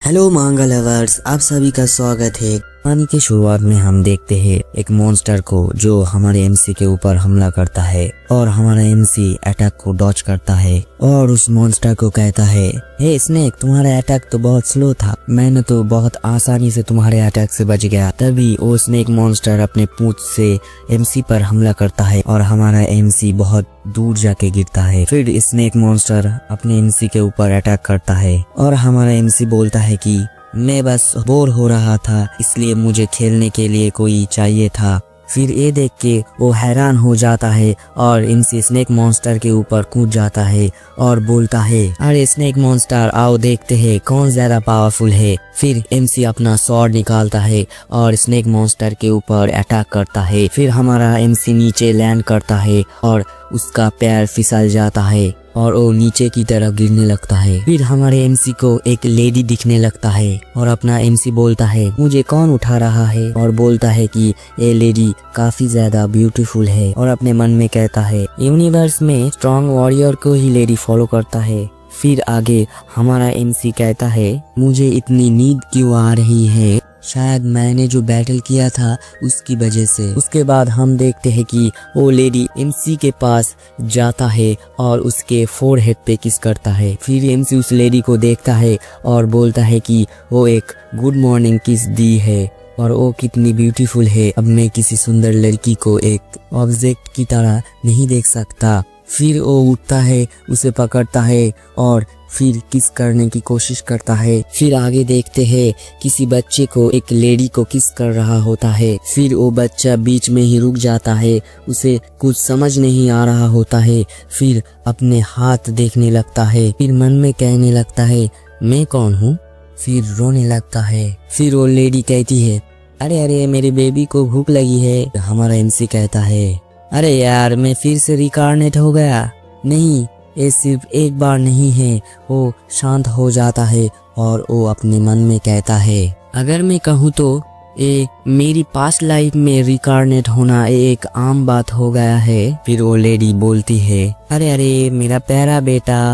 Hello मांगा lovers, आप सभी का स्वागत है। कहानी की शुरुआत में हम देखते हैं एक मॉन्स्टर को जो हमारे एमसी के ऊपर हमला करता है और हमारा एमसी अटैक को डॉज करता है और उस मॉन्स्टर को कहता है, हे स्नेक, तुम्हारा अटैक तो बहुत स्लो था, मैंने तो बहुत आसानी से तुम्हारे अटैक से बच गया। तभी वो स्नेक मॉन्स्टर अपने पूंछ से एमसी पर हमला करता है और हमारा एमसी बहुत दूर जाके गिरता है। फिर स्नेक मॉन्स्टर अपने एमसी के ऊपर अटैक करता है और हमारा एमसी बोलता है कि मैं बस बोर हो रहा था, इसलिए मुझे खेलने के लिए कोई चाहिए था। फिर ये देख के वो हैरान हो जाता है और एमसी स्नेक मॉन्स्टर के ऊपर कूद जाता है और बोलता है, अरे स्नेक मॉन्स्टर, आओ देखते हैं कौन ज्यादा पावरफुल है। फिर एमसी अपना स्वॉर्ड निकालता है और स्नेक मॉन्स्टर के ऊपर अटैक करता है। फिर हमारा एमसी नीचे लैंड करता है और उसका पैर फिसल जाता है और वो नीचे की तरफ गिरने लगता है। फिर हमारे एमसी को एक लेडी दिखने लगता है और अपना एमसी बोलता है, मुझे कौन उठा रहा है, और बोलता है कि ये लेडी काफी ज्यादा ब्यूटीफुल है और अपने मन में कहता है, यूनिवर्स में स्ट्रॉन्ग वॉरियर को ही लेडी फॉलो करता है। फिर आगे हमारा एमसी कहता है, मुझे इतनी नींद क्यों आ रही है, शायद मैंने जो बैटल किया था उसकी वजह से। उसके बाद हम देखते हैं कि वो लेडी एमसी के पास जाता है और उसके फोरहेड पे किस करता है। फिर एमसी उस लेडी को देखता है और बोलता है कि वो एक गुड मॉर्निंग किस दी है और वो कितनी ब्यूटीफुल है। अब मैं किसी सुंदर लड़की को एक ऑब्जेक्ट की तरह नहीं देख सकता। फिर वो उठता है, उसे पकड़ता है और फिर किस करने की कोशिश करता है। फिर आगे देखते हैं किसी बच्चे को एक लेडी को किस कर रहा होता है। फिर वो बच्चा बीच में ही रुक जाता है, उसे कुछ समझ नहीं आ रहा होता है। फिर अपने हाथ देखने लगता है, फिर मन में कहने लगता है, मैं कौन हूँ। फिर रोने लगता है। फिर वो लेडी कहती है, अरे अरे मेरे बेबी को भूख लगी है। हमारा एमसी कहता है, अरे यार मैं फिर से रिकार्नेट हो गया। नहीं, ये सिर्फ एक बार नहीं है। वो शांत हो जाता है और वो अपने मन में कहता है, अगर मैं कहूँ तो ये मेरी पास्ट लाइफ में रिकार्नेट होना एक आम बात हो गया है। फिर वो लेडी बोलती है, अरे अरे मेरा प्यारा बेटा।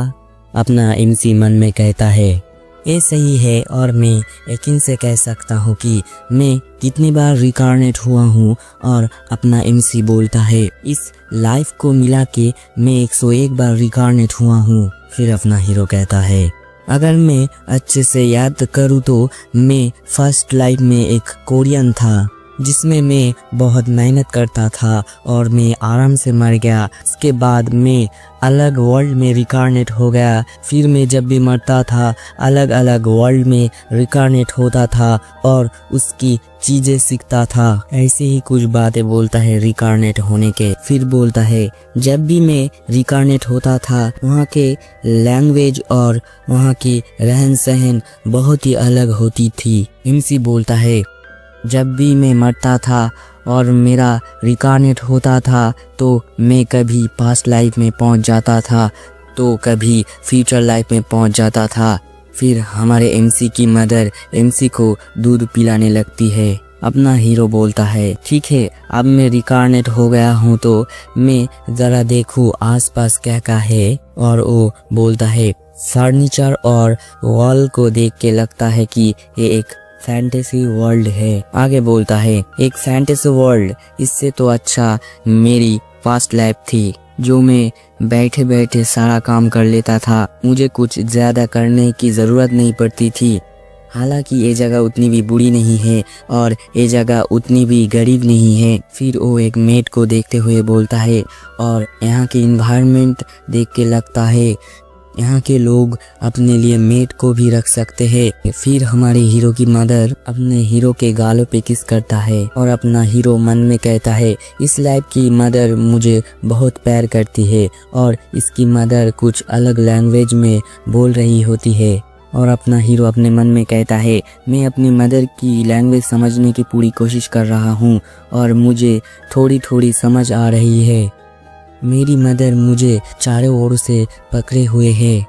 अपना एमसी मन में कहता है, ये सही है और मैं यकीन से कह सकता हूँ कि मैं कितनी बार रिकार्नेट हुआ हूँ। और अपना एमसी बोलता है, इस लाइफ को मिला के मैं 101 बार रिकार्नेट हुआ हूँ। फिर अपना हीरो कहता है, अगर मैं अच्छे से याद करूँ तो मैं फर्स्ट लाइफ में एक कोरियन था जिसमें मैं बहुत मेहनत करता था और मैं आराम से मर गया। इसके बाद मैं अलग वर्ल्ड में रिकार्नेट हो गया। फिर मैं जब भी मरता था अलग अलग वर्ल्ड में रिकार्नेट होता था और उसकी चीजें सीखता था। ऐसे ही कुछ बातें बोलता है रिकार्नेट होने के। फिर बोलता है, जब भी मैं रिकार्नेट होता था वहाँ के लैंग्वेज और वहाँ की रहन सहन बहुत ही अलग होती थी। एमसी बोलता है, जब भी मैं मरता था और मेरा रिकार्नेट होता था तो मैं कभी पास्ट लाइफ में पहुंच जाता था तो कभी फ्यूचर लाइफ में पहुंच जाता था। फिर हमारे एमसी की मदर एमसी को दूध पिलाने लगती है। अपना हीरो बोलता है, ठीक है, अब मैं रिकार्नेट हो गया हूँ तो मैं जरा देखूँ आसपास क्या क्या है। और वो बोलता है, फर्नीचर और वॉल को देख के लगता है कि ये एक फैंटेसी वर्ल्ड है। आगे बोलता है, एक फैंटेसी वर्ल्ड, इससे तो अच्छा मेरी पास्ट लाइफ थी जो मैं बैठे बैठे सारा काम कर लेता था, मुझे कुछ ज्यादा करने की जरूरत नहीं पड़ती थी। हालांकि ये जगह उतनी भी बुरी नहीं है और ये जगह उतनी भी गरीब नहीं है। फिर वो एक मेट को देखते हुए बोलता है और यहाँ की एनवायरनमेंट देख के लगता है यहाँ के लोग अपने लिए मेट को भी रख सकते हैं। फिर हमारे हीरो की मदर अपने हीरो के गालों पे किस करता है और अपना हीरो मन में कहता है, इस लाइफ की मदर मुझे बहुत प्यार करती है। और इसकी मदर कुछ अलग लैंग्वेज में बोल रही होती है। और अपना हीरो अपने मन में कहता है, मैं अपनी मदर की लैंग्वेज समझने की पूरी कोशिश कर रहा हूँ और मुझे थोड़ी थोड़ी समझ आ रही है। मेरी मदर मुझे चारों ओर से पकड़े हुए है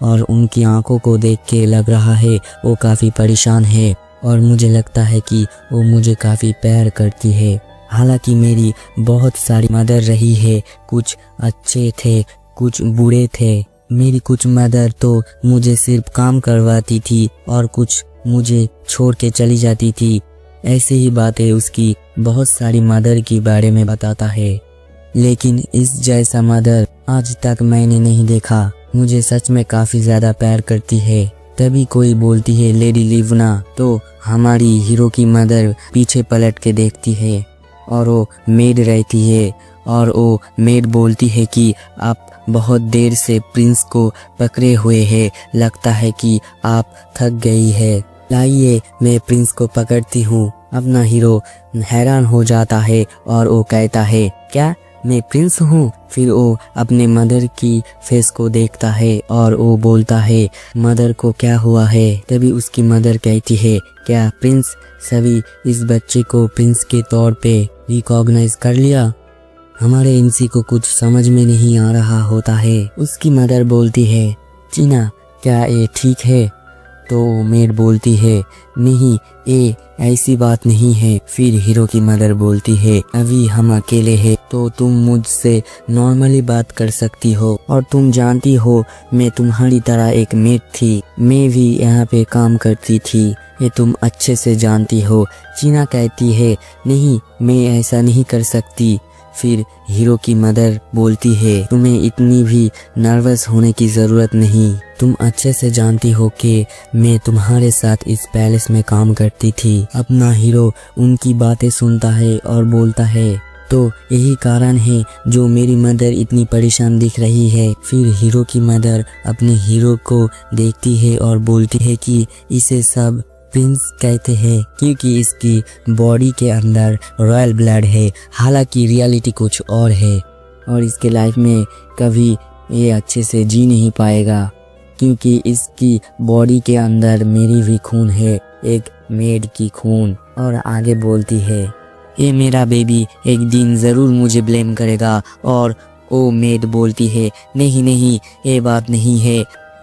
और उनकी आंखों को देख के लग रहा है वो काफ़ी परेशान है और मुझे लगता है कि वो मुझे काफ़ी प्यार करती है। हालांकि मेरी बहुत सारी मदर रही है, कुछ अच्छे थे कुछ बुरे थे। मेरी कुछ मदर तो मुझे सिर्फ काम करवाती थी और कुछ मुझे छोड़ के चली जाती थी। ऐसे ही बातें उसकी बहुत सारी मदर के बारे में बताता है, लेकिन इस जैसा मदर आज तक मैंने नहीं देखा। मुझे सच में काफी ज्यादा प्यार करती है। तभी कोई बोलती है लेडी लिवना, तो हमारी हीरो की मदर पीछे पलट के देखती है और वो मेड रहती है और वो मेड बोलती है कि आप बहुत देर से प्रिंस को पकड़े हुए हैं, लगता है कि आप थक गई है, लाइए मैं प्रिंस को पकड़ती हूँ। अपना हीरो हैरान हो जाता है और वो कहता है क्या मैं प्रिंस हूँ? फिर वो अपने मदर की फेस को देखता है और वो बोलता है मदर को क्या हुआ है? तभी उसकी मदर कहती है क्या प्रिंस सभी इस बच्चे को प्रिंस के तौर पे रिकॉग्नाइज कर लिया? हमारे एमसी को कुछ समझ में नहीं आ रहा होता है। उसकी मदर बोलती है चीना क्या ये ठीक है? तो मेड बोलती है नहीं ये ऐसी बात नहीं है। फिर हीरो की मदर बोलती है अभी हम अकेले हैं तो तुम मुझसे नॉर्मली बात कर सकती हो और तुम जानती हो मैं तुम्हारी तरह एक मेड थी, मैं भी यहाँ पे काम करती थी, ये तुम अच्छे से जानती हो। चीना कहती है नहीं मैं ऐसा नहीं कर सकती। फिर हीरो की मदर बोलती है तुम्हें इतनी भी नर्वस होने की जरूरत नहीं, तुम अच्छे से जानती हो कि मैं तुम्हारे साथ इस पैलेस में काम करती थी। अपना हीरो उनकी बातें सुनता है और बोलता है तो यही कारण है जो मेरी मदर इतनी परेशान दिख रही है। फिर हीरो की मदर अपने हीरो को देखती है और बोलती है कि इसे सब प्रिंस कहते हैं क्योंकि इसकी बॉडी के अंदर रॉयल ब्लड है, हालांकि रियलिटी कुछ और है और इसके लाइफ में कभी ये अच्छे से जी नहीं पाएगा क्योंकि इसकी बॉडी के अंदर मेरी भी खून है, एक मेड की खून। और आगे बोलती है ये मेरा बेबी एक दिन ज़रूर मुझे ब्लेम करेगा और वो मेड बोलती है नहीं नहीं ये बात नहीं है,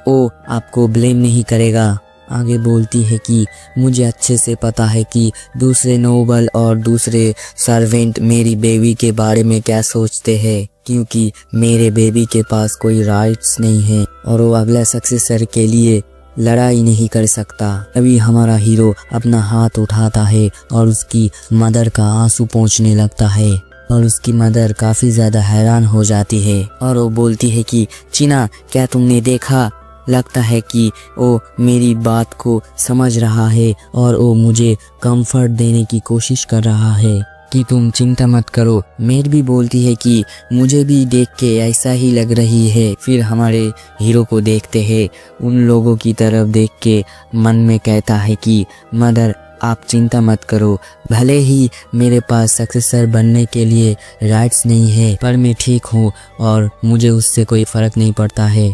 वो आपको ब्लेम नहीं करेगा। आगे बोलती है कि मुझे अच्छे से पता है कि दूसरे नोबल और दूसरे सर्वेंट मेरी बेबी के बारे में क्या सोचते हैं क्योंकि मेरे बेबी के पास कोई राइट्स नहीं है और वो अगला सक्सेसर के लिए लड़ाई नहीं कर सकता। अभी हमारा हीरो अपना हाथ उठाता है और उसकी मदर का आंसू पोंछने लगता है और उसकी मदर काफी ज्यादा हैरान हो जाती है और वो बोलती है कि चीना क्या तुमने देखा? लगता है कि वो मेरी बात को समझ रहा है और वो मुझे कंफर्ट देने की कोशिश कर रहा है कि तुम चिंता मत करो। मेड भी बोलती है कि मुझे भी देख के ऐसा ही लग रही है। फिर हमारे हीरो को देखते हैं, उन लोगों की तरफ देख के मन में कहता है कि मदर आप चिंता मत करो, भले ही मेरे पास सक्सेसर बनने के लिए राइट्स नहीं है पर मैं ठीक हूँ और मुझे उससे कोई फ़र्क नहीं पड़ता है।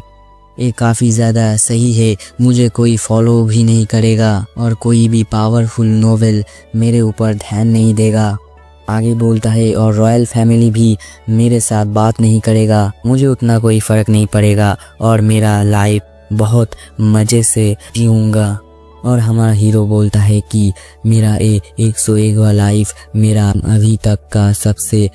ये काफ़ी ज़्यादा सही है, मुझे कोई फॉलो भी नहीं करेगा और कोई भी पावरफुल नोवेल मेरे ऊपर ध्यान नहीं देगा। आगे बोलता है और रॉयल फैमिली भी मेरे साथ बात नहीं करेगा, मुझे उतना कोई फ़र्क नहीं पड़ेगा और मेरा लाइफ बहुत मज़े से जीऊँगा। और हमारा हीरो बोलता है कि मेरा 101वां लाइफ मेरा अभी तक का सबसे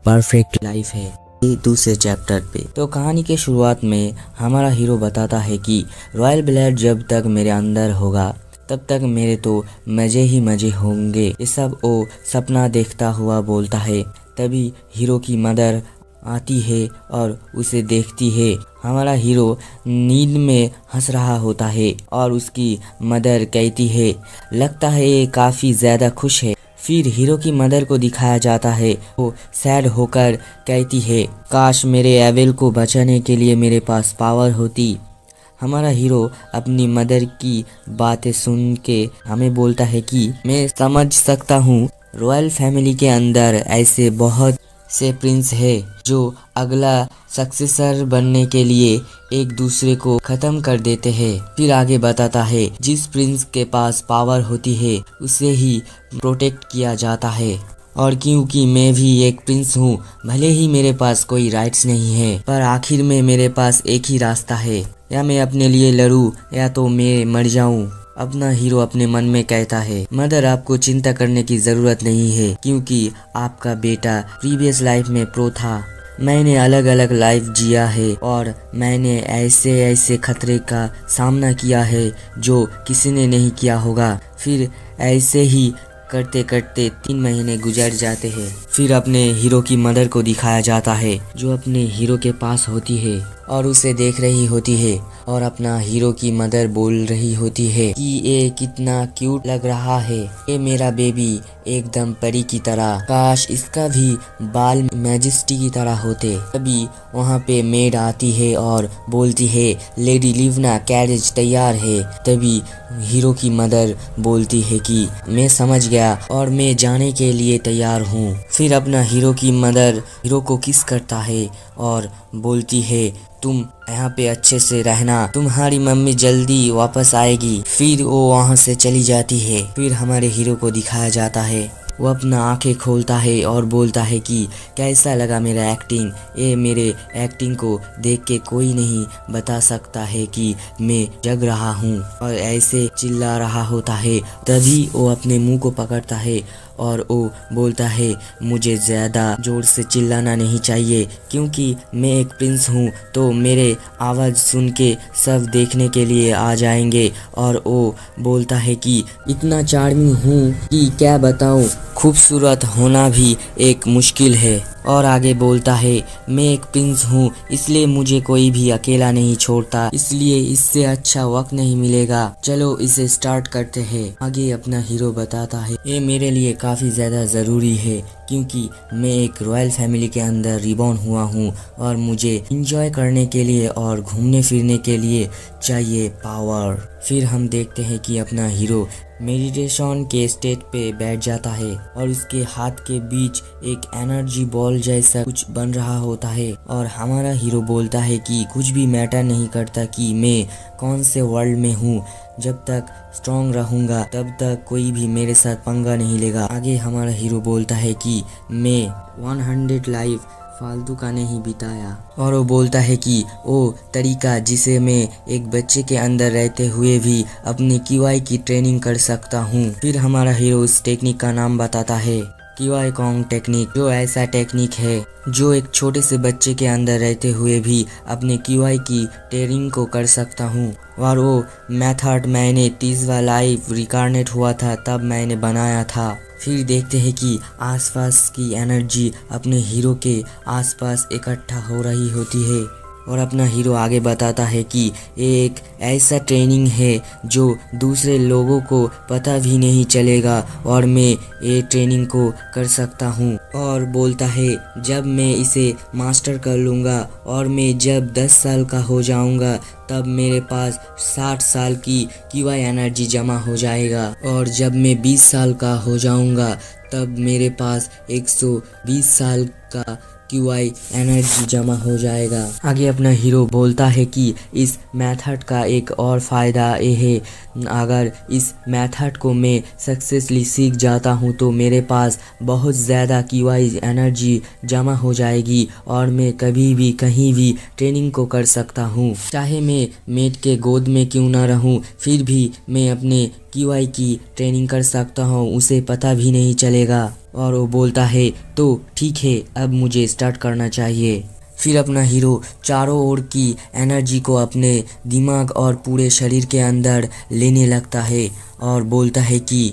परफेक्ट लाइफ है। दूसरे चैप्टर पे तो कहानी के शुरुआत में हमारा हीरो बताता है कि रॉयल ब्लड जब तक मेरे अंदर होगा तब तक मेरे तो मज़े ही मज़े होंगे, ये सब वो सपना देखता हुआ बोलता है। तभी हीरो की मदर आती है और उसे देखती है। हमारा हीरो नींद में हंस रहा होता है और उसकी मदर कहती है लगता है ये काफ़ी ज़्यादा खुश है। फिर हीरो की मदर को दिखाया जाता है, वो सैड होकर कहती है काश मेरे एविल को बचाने के लिए मेरे पास पावर होती। हमारा हीरो अपनी मदर की बातें सुन के हमें बोलता है कि मैं समझ सकता हूँ रॉयल फैमिली के अंदर ऐसे बहुत से प्रिंस है जो अगला सक्सेसर बनने के लिए एक दूसरे को खत्म कर देते हैं। फिर आगे बताता है जिस प्रिंस के पास पावर होती है उसे ही प्रोटेक्ट किया जाता है और क्योंकि मैं भी एक प्रिंस हूँ, भले ही मेरे पास कोई राइट्स नहीं है पर आखिर में मेरे पास एक ही रास्ता है, या मैं अपने लिए लड़ूं या तो मैं मर जाऊं। अपना हीरो अपने मन में कहता है मदर आपको चिंता करने की ज़रूरत नहीं है क्योंकि आपका बेटा प्रीवियस लाइफ में प्रो था, मैंने अलग अलग लाइफ जिया है और मैंने ऐसे ऐसे खतरे का सामना किया है जो किसी ने नहीं किया होगा। फिर ऐसे ही करते करते 3 महीने गुजर जाते हैं। फिर अपने हीरो की मदर को दिखाया जाता है जो अपने हीरो के पास होती है और उसे देख रही होती है और अपना हीरो की मदर बोल रही होती है कि ये कितना क्यूट लग रहा है, ये मेरा बेबी एकदम परी की तरह, काश इसका भी बाल मैजेस्टी की तरह होते। तभी वहाँ पे मेड आती है और बोलती है लेडी लिवना कैरेज तैयार है। तभी हीरो की मदर बोलती है कि मैं समझ गया और मैं जाने के लिए तैयार हूँ। फिर अपना हीरो की मदर हीरो को किस करता है और बोलती है तुम यहाँ पे अच्छे से रहना, तुम्हारी मम्मी जल्दी वापस आएगी। फिर वो वहाँ से चली जाती है। फिर हमारे हीरो को दिखाया जाता है, वो अपना आंखें खोलता है और बोलता है कि कैसा लगा मेरा एक्टिंग। ये मेरे एक्टिंग को देख के कोई नहीं बता सकता है कि मैं जग रहा हूँ, और ऐसे चिल्ला रहा होता है। तभी वो अपने मुंह को पकड़ता है और वो बोलता है मुझे ज़्यादा ज़ोर से चिल्लाना नहीं चाहिए क्योंकि मैं एक प्रिंस हूँ, तो मेरे आवाज़ सुन के सब देखने के लिए आ जाएंगे। और वो बोलता है कि इतना चार्मिंग हूँ कि क्या बताऊँ, खूबसूरत होना भी एक मुश्किल है। और आगे बोलता है मैं एक प्रिंस हूँ इसलिए मुझे कोई भी अकेला नहीं छोड़ता, इसलिए इससे अच्छा वक्त नहीं मिलेगा, चलो इसे स्टार्ट करते हैं। आगे अपना हीरो बताता है ये मेरे लिए काफ़ी ज़्यादा ज़रूरी है क्योंकि मैं एक रॉयल फैमिली के अंदर रिबॉर्न हुआ हूँ और मुझे इंजॉय करने के लिए और घूमने फिरने के लिए चाहिए पावर। फिर हम देखते हैं कि अपना हीरो मेडिटेशन के स्टेट पे बैठ जाता है और उसके हाथ के बीच एक एनर्जी बॉल जैसा कुछ बन रहा होता है और हमारा हीरो बोलता है कि कुछ भी मैटर नहीं करता कि मैं कौन से वर्ल्ड में हूँ, जब तक स्ट्रॉन्ग रहूँगा तब तक कोई भी मेरे साथ पंगा नहीं लेगा। आगे हमारा हीरो बोलता है कि मैं 100 लाइफ फालतू का नहीं बिताया, और वो बोलता है कि वो तरीका जिसे मैं एक बच्चे के अंदर रहते हुए भी अपनी QI की ट्रेनिंग कर सकता हूँ। फिर हमारा हीरो उस टेक्निक का नाम बताता है QI कॉन्ग टेक्निक, जो ऐसा टेक्निक है जो एक छोटे से बच्चे के अंदर रहते हुए भी अपने QI की ट्रेनिंग को कर सकता हूँ। और वो मेथड मैंने 30वां लाइफ रिकारनेट हुआ था तब मैंने बनाया था। फिर देखते हैं कि आसपास की एनर्जी अपने हीरो के आसपास इकट्ठा हो रही होती है और अपना हीरो आगे बताता है कि एक ऐसा ट्रेनिंग है जो दूसरे लोगों को पता भी नहीं चलेगा और मैं ये ट्रेनिंग को कर सकता हूँ। और बोलता है जब मैं इसे मास्टर कर लूँगा और मैं जब 10 साल का हो जाऊँगा तब मेरे पास 60 साल की QI एनर्जी जमा हो जाएगा, और जब मैं 20 साल का हो जाऊँगा तब मेरे पास 120 साल का QI एनर्जी जमा हो जाएगा। आगे अपना हीरो बोलता है कि इस मेथड का एक और फ़ायदा ये है, अगर इस मेथड को मैं सक्सेसफुली सीख जाता हूँ तो मेरे पास बहुत ज़्यादा QI एनर्जी जमा हो जाएगी और मैं कभी भी कहीं भी ट्रेनिंग को कर सकता हूँ, चाहे मैं मेट के गोद में क्यों ना रहूँ, फिर भी मैं अपने QI की ट्रेनिंग कर सकता हूँ, उसे पता भी नहीं चलेगा। और वो बोलता है तो ठीक है अब मुझे स्टार्ट करना चाहिए। फिर अपना हीरो चारों ओर की एनर्जी को अपने दिमाग और पूरे शरीर के अंदर लेने लगता है और बोलता है कि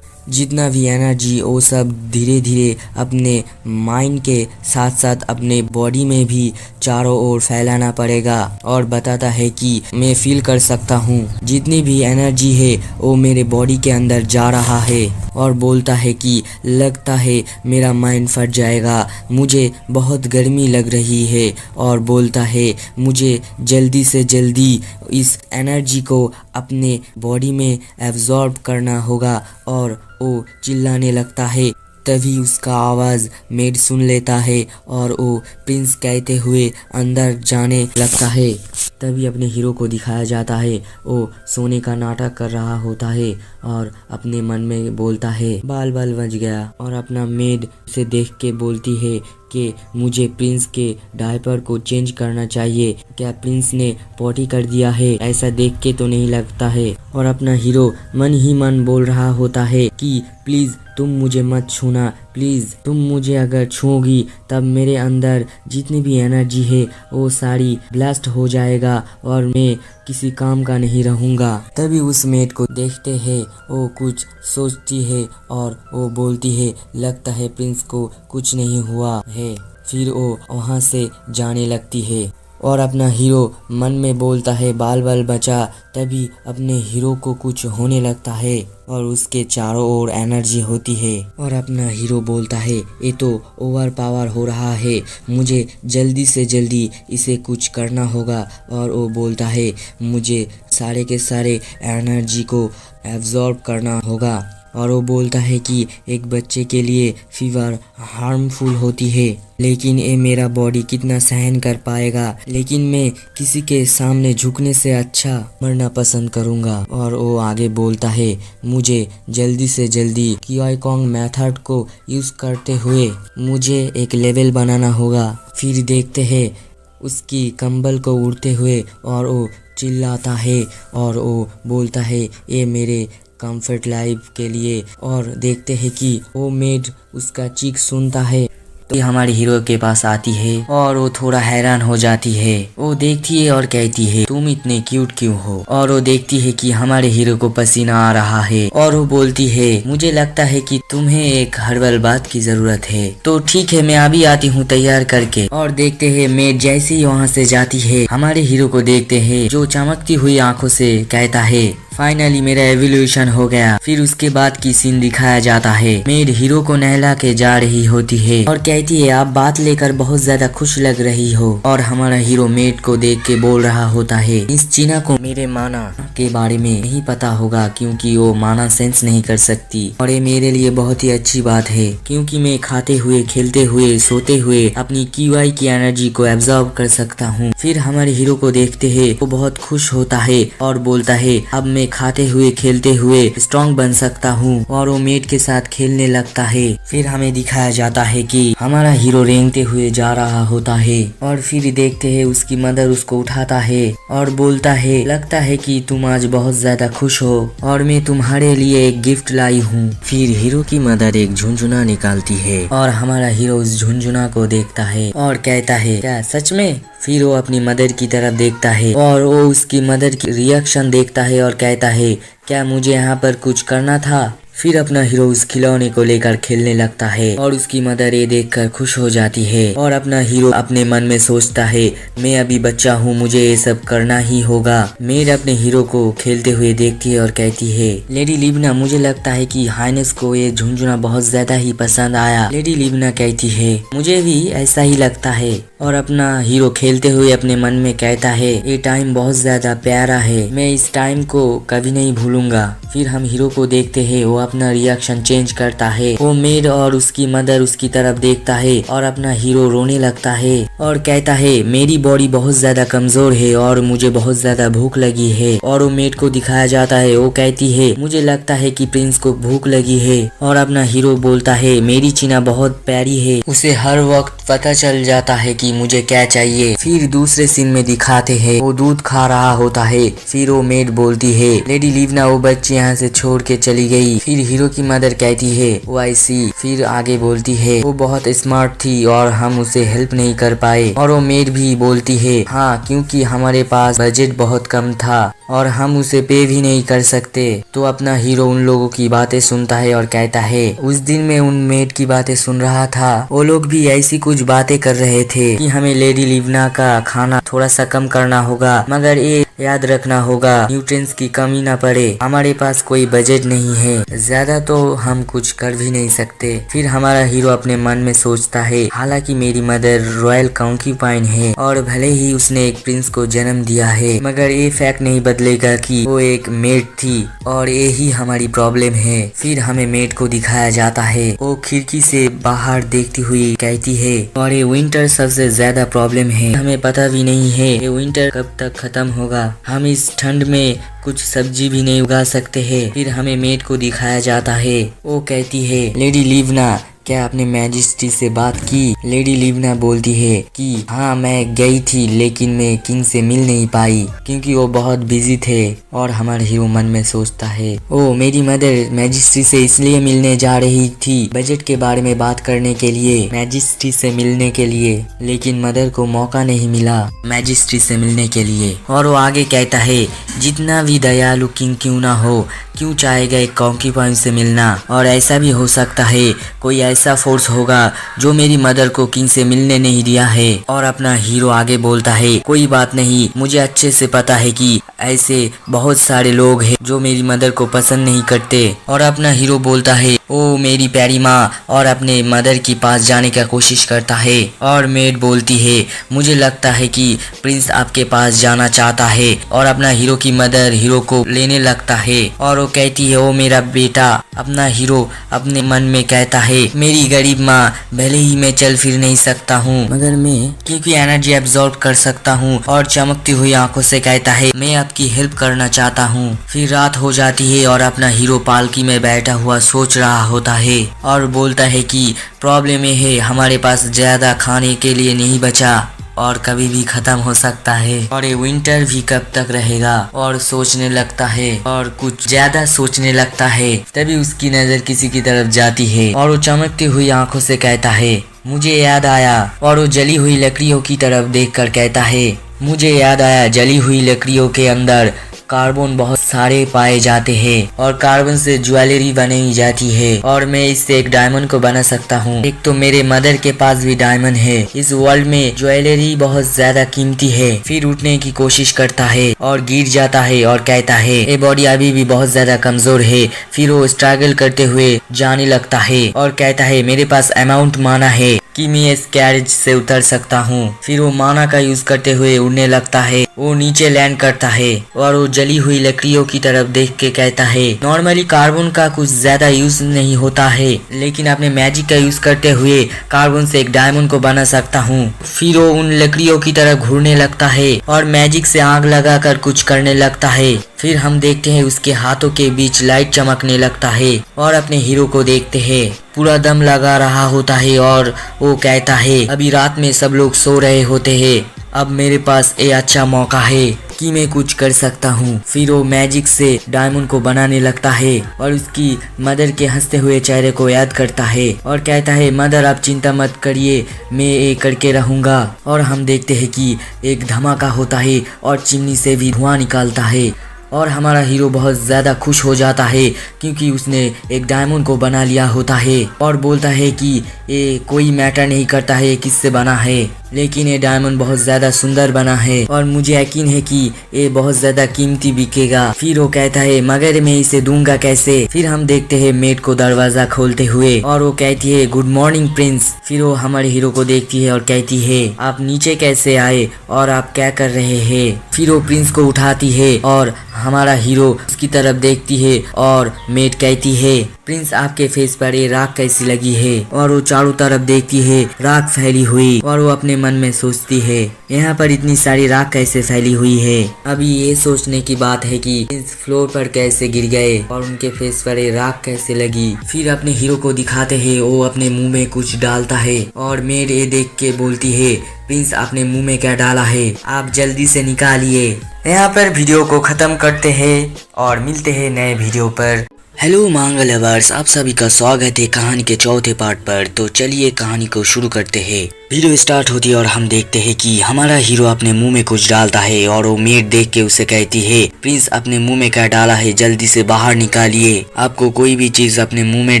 जितना भी एनर्जी वो सब धीरे धीरे अपने माइंड के साथ साथ अपने बॉडी में भी चारों ओर फैलाना पड़ेगा। और बताता है कि मैं फील कर सकता हूँ जितनी भी एनर्जी है वो मेरे बॉडी के अंदर जा रहा है, और बोलता है कि लगता है मेरा माइंड फट जाएगा, मुझे बहुत गर्मी लग रही है। और बोलता है मुझे जल्दी से जल्दी इस एनर्जी को अपने बॉडी में एब्जॉर्ब करना होगा। और वो चिल्लाने लगता है। तभी उसका आवाज़ मेड सुन लेता है और वो प्रिंस कहते हुए अंदर जाने लगता है। तभी अपने हीरो को दिखाया जाता है वो सोने का नाटक कर रहा होता है और अपने मन में बोलता है बाल बाल बच गया। और अपना मेड से देख के बोलती है कि मुझे प्रिंस के डायपर को चेंज करना चाहिए। क्या प्रिंस ने पॉटी कर दिया है? ऐसा देख के तो नहीं लगता है। और अपना हीरो मन ही मन बोल रहा होता है कि प्लीज़ तुम मुझे मत छूना, प्लीज़ तुम मुझे अगर छूओगी तब मेरे अंदर जितनी भी एनर्जी है वो सारी ब्लास्ट हो जाएगा और मैं किसी काम का नहीं रहूँगा। तभी उस मेड को देखते हैं, वो कुछ सोचती है और वो बोलती है लगता है प्रिंस को कुछ नहीं हुआ है। फिर वो वहाँ से जाने लगती है और अपना हीरो मन में बोलता है बाल बाल बचा। तभी अपने हीरो को कुछ होने लगता है और उसके चारों ओर एनर्जी होती है और अपना हीरो बोलता है ये तो ओवर पावर हो रहा है, मुझे जल्दी से जल्दी इसे कुछ करना होगा। और वो बोलता है मुझे सारे के सारे एनर्जी को एब्जॉर्ब करना होगा। और वो बोलता है कि एक बच्चे के लिए फीवर हार्मफुल होती है, लेकिन ये मेरा बॉडी कितना सहन कर पाएगा, लेकिन मैं किसी के सामने झुकने से अच्छा मरना पसंद करूँगा। और वो आगे बोलता है मुझे जल्दी से जल्दी क्योंग मेथड को यूज़ करते हुए मुझे एक लेवल बनाना होगा। फिर देखते हैं उसकी कंबल को उड़ते हुए और वो चिल्लाता है और वो बोलता है ये मेरे कंफर्ट लाइफ के लिए। और देखते हैं कि वो मेड उसका चीख सुनता है तो हमारे हीरो के पास आती है और वो थोड़ा हैरान हो जाती है। वो देखती है और कहती है तुम इतने क्यूट क्यों हो? और वो देखती है कि हमारे हीरो को पसीना आ रहा है और वो बोलती है मुझे लगता है कि तुम्हें एक हर्बल बात की जरूरत है, तो ठीक है मैं अभी आती हूँ तैयार करके। और देखते हैं मेड जैसे ही वहाँ से जाती है हमारे हीरो को देखते हैं जो चमकती हुई आंखों से कहता है फाइनली मेरा एवोल्यूशन हो गया। फिर उसके बाद की सीन दिखाया जाता है, मेड हीरो को नहला के जा रही होती है और कहती है आप बात लेकर बहुत ज्यादा खुश लग रही हो। और हमारा हीरो मेड को देख के बोल रहा होता है इस चीना को मेरे माना के बारे में नहीं पता होगा क्योंकि वो माना सेंस नहीं कर सकती, और ये मेरे लिए बहुत ही अच्छी बात है क्योंकि मैं खाते हुए खेलते हुए सोते हुए अपनी क्यूआई की एनर्जी को एब्जॉर्ब कर सकता हूँ। फिर हमारे हीरो को देखते है वो बहुत खुश होता है और बोलता है अब मैं खाते हुए खेलते हुए स्ट्रॉन्ग बन सकता हूँ। और वो मेड के साथ खेलने लगता है। फिर हमें दिखाया जाता है कि हमारा हीरो रेंगते हुए जा रहा होता है और फिर देखते हैं उसकी मदर उसको उठाता है और बोलता है लगता है कि तुम आज बहुत ज्यादा खुश हो और मैं तुम्हारे लिए एक गिफ्ट लाई हूँ। फिर हीरो की मदर एक झुनझुना निकालती है और हमारा हीरो उस झुनझुना को देखता है और कहता है क्या सच में? फिर वो अपनी मदर की तरफ देखता है और वो उसकी मदर की रिएक्शन देखता है और कहता है क्या मुझे यहाँ पर कुछ करना था? फिर अपना हीरो उस खिलौने को लेकर खेलने लगता है और उसकी मदर ये देखकर खुश हो जाती है और अपना हीरो अपने मन में सोचता है मैं अभी बच्चा हूँ, मुझे ये सब करना ही होगा। मेड अपने हीरो को खेलते हुए देखती है और कहती है लेडी लिब्ना मुझे लगता है कि हाइनेस को ये झुनझुना बहुत ज्यादा ही पसंद आया। लेडी लिब्ना कहती है मुझे भी ऐसा ही लगता है। और अपना हीरो खेलते हुए अपने मन में कहता है ये टाइम बहुत ज्यादा प्यारा है, मैं इस टाइम को कभी नहीं भूलूंगा। फिर हम हीरो को देखते हैं वो अपना रिएक्शन चेंज करता है, वो मेड और उसकी मदर उसकी तरफ देखता है और अपना हीरो रोने लगता है और कहता है मेरी बॉडी बहुत ज्यादा कमजोर है और मुझे बहुत ज्यादा भूख लगी है। और वो मेड को दिखाया जाता है, वो कहती है मुझे लगता है कि प्रिंस को भूख लगी है। और अपना हीरो बोलता है मेरी चीना बहुत प्यारी है, उसे हर वक्त पता चल जाता है कि मुझे क्या चाहिए। फिर दूसरे सीन में दिखाते हैं वो दूध खा रहा होता है। फिर वो मेड बोलती है लेडी लिब्ना वो बच्ची यहाँ से छोड़ के चली गई। फिर हीरो की मदर कहती है वो आई सी। फिर आगे बोलती है वो बहुत स्मार्ट थी और हम उसे हेल्प नहीं कर पाए। और वो मेड भी बोलती है हाँ क्योंकि हमारे पास बजट बहुत कम था और हम उसे पे भी नहीं कर सकते। तो अपना हीरो उन लोगों की बातें सुनता है और कहता है उस दिन मैं उन मेड की बातें सुन रहा था, वो लोग भी ऐसी कुछ बातें कर रहे थे कि हमें लेडी लिब्ना का खाना थोड़ा सा कम करना होगा, मगर ये याद रखना होगा न्यूट्रिएंट्स की कमी ना पड़े, हमारे पास कोई बजट नहीं है, ज्यादा तो हम कुछ कर भी नहीं सकते। फिर हमारा हीरो अपने मन में सोचता है हालांकि मेरी मदर रॉयल कॉन्क्यूपाइन है और भले ही उसने एक प्रिंस को जन्म दिया है, मगर ये फैक्ट नहीं बदलेगा कि वो एक मेड थी और ये ही हमारी प्रॉब्लम है। फिर हमें मेड को दिखाया जाता है, वो खिड़की से बाहर देखती हुई कहती है और ये विंटर सबसे ज्यादा प्रॉब्लम है, हमें पता भी नहीं है ये विंटर कब तक खत्म होगा, हम इस ठंड में कुछ सब्जी भी नहीं उगा सकते हैं। फिर हमें मेड को दिखाया जाता है, वो कहती है लेडी लिब्ना क्या आपने मैजिस्ट्री से बात की? लेडी लिवना बोलती है कि हाँ मैं गई थी, लेकिन मैं किंग से मिल नहीं पाई क्योंकि वो बहुत बिजी थे। और हमारा हीरो मन में सोचता है, ओ मेरी मदर मैजिस्ट्री से इसलिए मिलने जा रही थी, बजट के बारे में बात करने के लिए, मैजिस्ट्री से मिलने के लिए, लेकिन मदर को मौका नहीं मिला मैजिस्ट्री से मिलने के लिए। और वो आगे कहता है, जितना भी दयालु किंग क्यों ना हो, क्यों चाहेगा एक कॉन्क्यूपाइन से मिलना? और ऐसा भी हो सकता है कोई ऐसा फोर्स होगा जो मेरी मदर को किंग से मिलने नहीं दिया है। और अपना हीरो आगे बोलता है, कोई बात नहीं, मुझे अच्छे से पता है कि ऐसे बहुत सारे लोग हैं जो मेरी मदर को पसंद नहीं करते। और अपना हीरो बोलता है, ओ मेरी प्यारी माँ, और अपने मदर के पास जाने का कोशिश करता है। और मेड बोलती है, मुझे लगता है कि प्रिंस आपके पास जाना चाहता है। और अपना हीरो की मदर हीरो को लेने लगता है और वो कहती है, ओ मेरा बेटा। अपना हीरो अपने मन में कहता है, मेरी गरीब माँ, भले ही मैं चल फिर नहीं सकता हूँ, मगर मैं क्योंकि एनर्जी एब्जॉर्ब कर सकता हूँ। और चमकती हुई आंखों से कहता है, मैं आपकी हेल्प करना चाहता हूँ। फिर रात हो जाती है और अपना हीरो पालकी में बैठा हुआ सोच रहा होता है और बोलता है कि प्रॉब्लम ये है, हमारे पास ज्यादा खाने के लिए नहीं बचा और कभी भी खत्म हो सकता है, और ये विंटर भी कब तक रहेगा। और सोचने लगता है और कुछ ज्यादा सोचने लगता है। तभी उसकी नजर किसी की तरफ जाती है और वो चमकती हुई आंखों से कहता है, मुझे याद आया। और वो जली हुई लकड़ियों की तरफ देखकर कहता है, मुझे याद आया, जली हुई लकड़ियों के अंदर कार्बन बहुत सारे पाए जाते हैं और कार्बन से ज्वेलरी बनाई जाती है और मैं इससे एक डायमंड को बना सकता हूँ। एक तो मेरे मदर के पास भी डायमंड है। इस वर्ल्ड में ज्वेलरी बहुत ज्यादा कीमती है। फिर उठने की कोशिश करता है और गिर जाता है और कहता है, ये बॉडी अभी भी बहुत ज्यादा कमजोर है। फिर वो स्ट्रगल करते हुए जाने लगता है और कहता है, मेरे पास अमाउंट माना है कि मैं इस कैरेज से उतर सकता हूँ। फिर वो माना का यूज करते हुए उड़ने लगता है। वो नीचे लैंड करता है और वो जली हुई लकड़ियों की तरफ देख के कहता है, नॉर्मली कार्बन का कुछ ज्यादा यूज नहीं होता है, लेकिन अपने मैजिक का यूज करते हुए कार्बन से एक डायमंड को बना सकता हूँ। फिर वो उन लकड़ियों की तरफ घूरने लगता है और मैजिक से आग लगाकर कुछ करने लगता है। फिर हम देखते हैं उसके हाथों के बीच लाइट चमकने लगता है और अपने हीरो को देखते हैं पूरा दम लगा रहा होता है और वो कहता है, अभी रात में सब लोग सो रहे होते हैं, अब मेरे पास ये अच्छा मौका है कि मैं कुछ कर सकता हूँ। फिर वो मैजिक से डायमंड को बनाने लगता है और उसकी मदर के हंसते हुए चेहरे को याद करता है और कहता है, मदर आप चिंता मत करिए, मैं ये करके रहूंगा। और हम देखते हैं कि एक धमाका होता है और चिमनी से भी धुआं निकालता है और हमारा हीरो बहुत ज्यादा खुश हो जाता है क्योंकि उसने एक डायमंड को बना लिया होता है और बोलता है कि ये कोई मैटर नहीं करता है किससे बना है, लेकिन ये डायमंड बहुत ज्यादा सुंदर बना है और मुझे यकीन है कि ये बहुत ज्यादा कीमती बिकेगा। फिर वो कहता है, मगर मैं इसे दूंगा कैसे? फिर हम देखते हैं मेड को दरवाजा खोलते हुए और वो कहती है, गुड मॉर्निंग प्रिंस। फिर वो हमारे हीरो को देखती है और कहती है, आप नीचे कैसे आए और आप क्या कर रहे हैं? फिर वो प्रिंस को उठाती है और हमारा हीरो उसकी तरफ देखती है और मेड कहती है, प्रिंस आपके फेस पर ये राख कैसी लगी है? और वो चारों तरफ देखती है, राख फैली हुई, और वो अपने मन में सोचती है, यहाँ पर इतनी सारी राख कैसे फैली हुई है? अभी ये सोचने की बात है कि इस फ्लोर पर कैसे गिर गए और उनके फेस पर ये राख कैसे लगी। फिर अपने हीरो को दिखाते हैं, वो अपने मुंह में कुछ डालता है और मेड ये देख के बोलती है, प्रिंस आपने मुंह में क्या डाला है? आप जल्दी से निकालिए। यहाँ पर वीडियो को खत्म करते हैं और मिलते हैं नए वीडियो पर। हेलो मांगा लवर्स, आप सभी का स्वागत है कहानी के चौथे पार्ट पर। तो चलिए कहानी को शुरू करते हैं। वीडियो स्टार्ट होती है और हम देखते हैं कि हमारा हीरो अपने मुंह में कुछ डालता है और वो मेड देख के उसे कहती है, प्रिंस अपने मुंह में क्या डाला है? जल्दी से बाहर निकालिए, आपको कोई भी चीज अपने मुंह में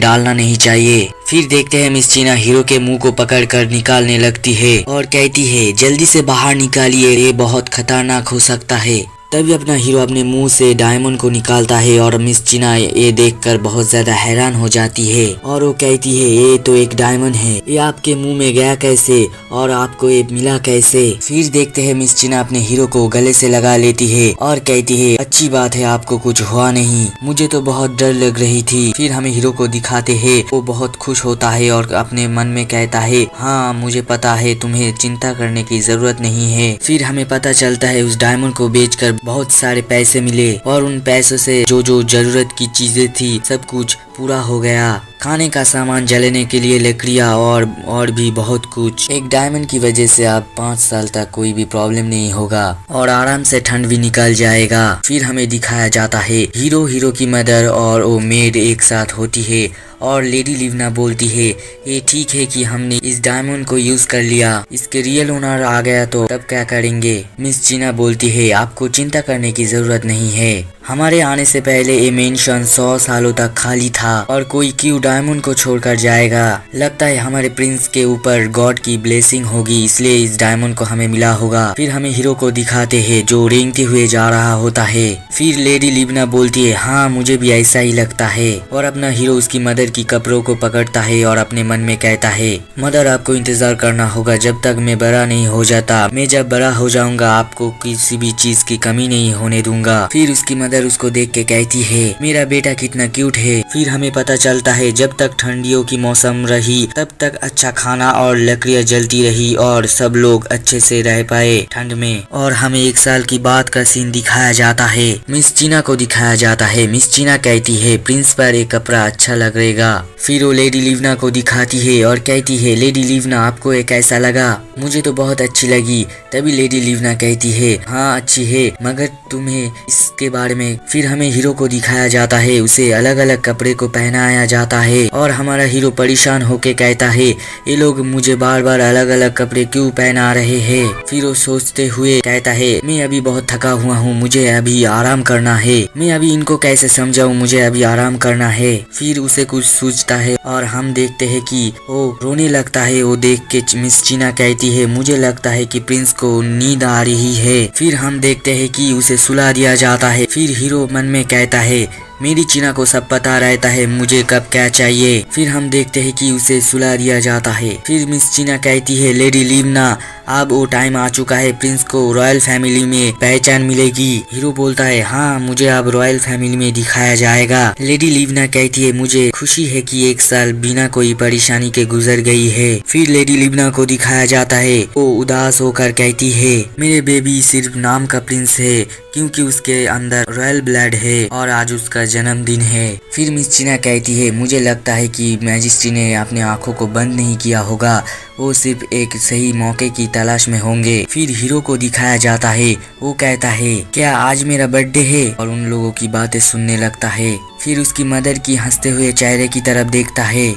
डालना नहीं चाहिए। फिर देखते हैं मिस चीना हीरो के मुंह को पकड़कर निकालने लगती है और कहती है, जल्दी से बाहर निकालिए, ये बहुत खतरनाक हो सकता है। तभी अपना हीरो अपने मुंह से डायमंड को निकालता है और मिस चीना ये देखकर बहुत ज्यादा हैरान हो जाती है और वो कहती है, ये तो एक डायमंड है, ये आपके मुंह में गया कैसे और आपको ये मिला कैसे? फिर देखते हैं मिस चीना अपने हीरो को गले से लगा लेती है और कहती है, अच्छी बात है, आपको कुछ हुआ नहीं, मुझे तो बहुत डर लग रही थी। फिर हमें हीरो को दिखाते हैं, वो बहुत खुश होता है और अपने मन में कहता है, हाँ मुझे पता है, तुम्हें चिंता करने की जरूरत नहीं है। फिर हमें पता चलता है उस डायमंड को बेचकर बहुत सारे पैसे मिले और उन पैसों से जो जो जरूरत की चीजें थी सब कुछ पूरा हो गया। खाने का सामान, जलने के लिए लकड़ियाँ और भी बहुत कुछ। एक डायमंड की वजह से अब 5 साल तक कोई भी प्रॉब्लम नहीं होगा और आराम से ठंड भी निकल जाएगा। फिर हमें दिखाया जाता है हीरो की मदर और वो मेड एक साथ होती है और लेडी लिवना बोलती है ये ठीक है कि हमने इस डायमंड को यूज कर लिया, इसके रियल ओनर आ गया तो तब क्या करेंगे। मिस जीना बोलती है आपको चिंता करने की जरूरत नहीं है, हमारे आने से पहले ये मेंशन 100 सालों तक खाली था और कोई क्यों डायमंड को छोड़कर जाएगा। लगता है हमारे प्रिंस के ऊपर गॉड की ब्लेसिंग होगी, इसलिए इस डायमंड को हमें मिला होगा। फिर हमें हीरो को दिखाते हैं जो रेंगते हुए जा रहा होता है। फिर लेडी लिवना बोलती है हाँ मुझे भी ऐसा ही लगता है और अपना हीरो उसकी मदर की कपड़ों को पकड़ता है और अपने मन में कहता है मदर आपको इंतजार करना होगा जब तक मैं बड़ा नहीं हो जाता। मैं जब बड़ा हो जाऊंगा आपको किसी भी चीज की कमी नहीं होने दूंगा। फिर उसकी मदर उसको देख के कहती है मेरा बेटा कितना क्यूट है। फिर हमें पता चलता है जब तक ठंडियों की मौसम रही तब तक अच्छा खाना और लकड़ियाँ जलती रही और सब लोग अच्छे से रह पाए ठंड में। और हमें 1 साल की बात का सीन दिखाया जाता है। मिस चीना को दिखाया जाता है। मिस चीना कहती है प्रिंस पर एक कपड़ा अच्छा लगेगा। फिर वो लेडी लिवना को दिखाती है और कहती है लेडी लिवना आपको ये कैसा लगा। मुझे तो बहुत अच्छी लगी। तभी लेडी लिवना कहती है हाँ अच्छी है मगर तुम्हें इसके बारे में। फिर हमें हीरो को दिखाया जाता है, उसे अलग अलग कपड़े को पहनाया जाता है और हमारा हीरो परेशान होके कहता है ये लोग मुझे बार बार अलग अलग कपड़े क्यों पहना रहे हैं। फिर वो सोचते हुए कहता है मैं अभी बहुत थका हुआ हूँ, मुझे अभी आराम करना है। मैं अभी इनको कैसे समझाऊं, मुझे अभी आराम करना है। फिर उसे कुछ सूझता है और हम देखते हैं कि वो रोने लगता है। वो देख के मिस चीना कहती है मुझे लगता है कि प्रिंस को नींद आ रही है। फिर हम देखते हैं कि उसे सुला दिया जाता है। फिर हीरो मन में कहता है मेरी चीना को सब पता रहता है मुझे कब क्या चाहिए। फिर हम देखते हैं कि उसे सुला दिया जाता है। फिर मिस चीना कहती है लेडी लिवना अब वो टाइम आ चुका है, प्रिंस को रॉयल फैमिली में पहचान मिलेगी। हीरो बोलता है हाँ मुझे अब रॉयल फैमिली में दिखाया जाएगा। लेडी लिवना कहती है मुझे खुशी है कि 1 साल बिना कोई परेशानी के गुजर गई है। फिर लेडी लिवना को दिखाया जाता है, वो उदास होकर कहती है मेरे बेबी सिर्फ नाम का प्रिंस है क्योंकि उसके अंदर रॉयल ब्लड है और आज उसका जन्मदिन है। फिर मिस चीना कहती है मुझे लगता है कि मैजिस्ट्री ने अपने आंखों को बंद नहीं किया होगा, वो सिर्फ एक सही मौके की तलाश में होंगे। फिर हीरो को दिखाया जाता है, वो कहता है क्या आज मेरा बर्थडे है और उन लोगों की बातें सुनने लगता है। फिर उसकी मदर की हंसते हुए चेहरे की तरफ देखता है